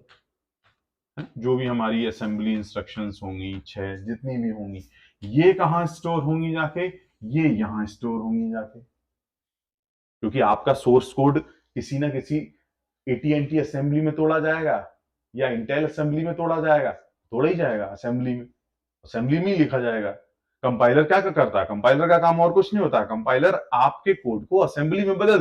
जो भी हमारी असेंबली इंस्ट्रक्शंस होंगी, 6 जितनी भी होंगी, ये कहां स्टोर होंगी जाके, ये यहां स्टोर होंगी जाके। क्योंकि आपका सोर्स कोड किसी ना किसी एटीएनटी असेंबली में तोड़ा जाएगा या इंटेल असेंबली में तोड़ा जाएगा, तोड़ा ही जाएगा असेंबली में, असेंबली में ही लिखा जाएगा। कंपाइलर क्या करता है, कंपाइलर का काम और कुछ नहीं होता, कंपाइलर आपके कोड को असेंबली में बदल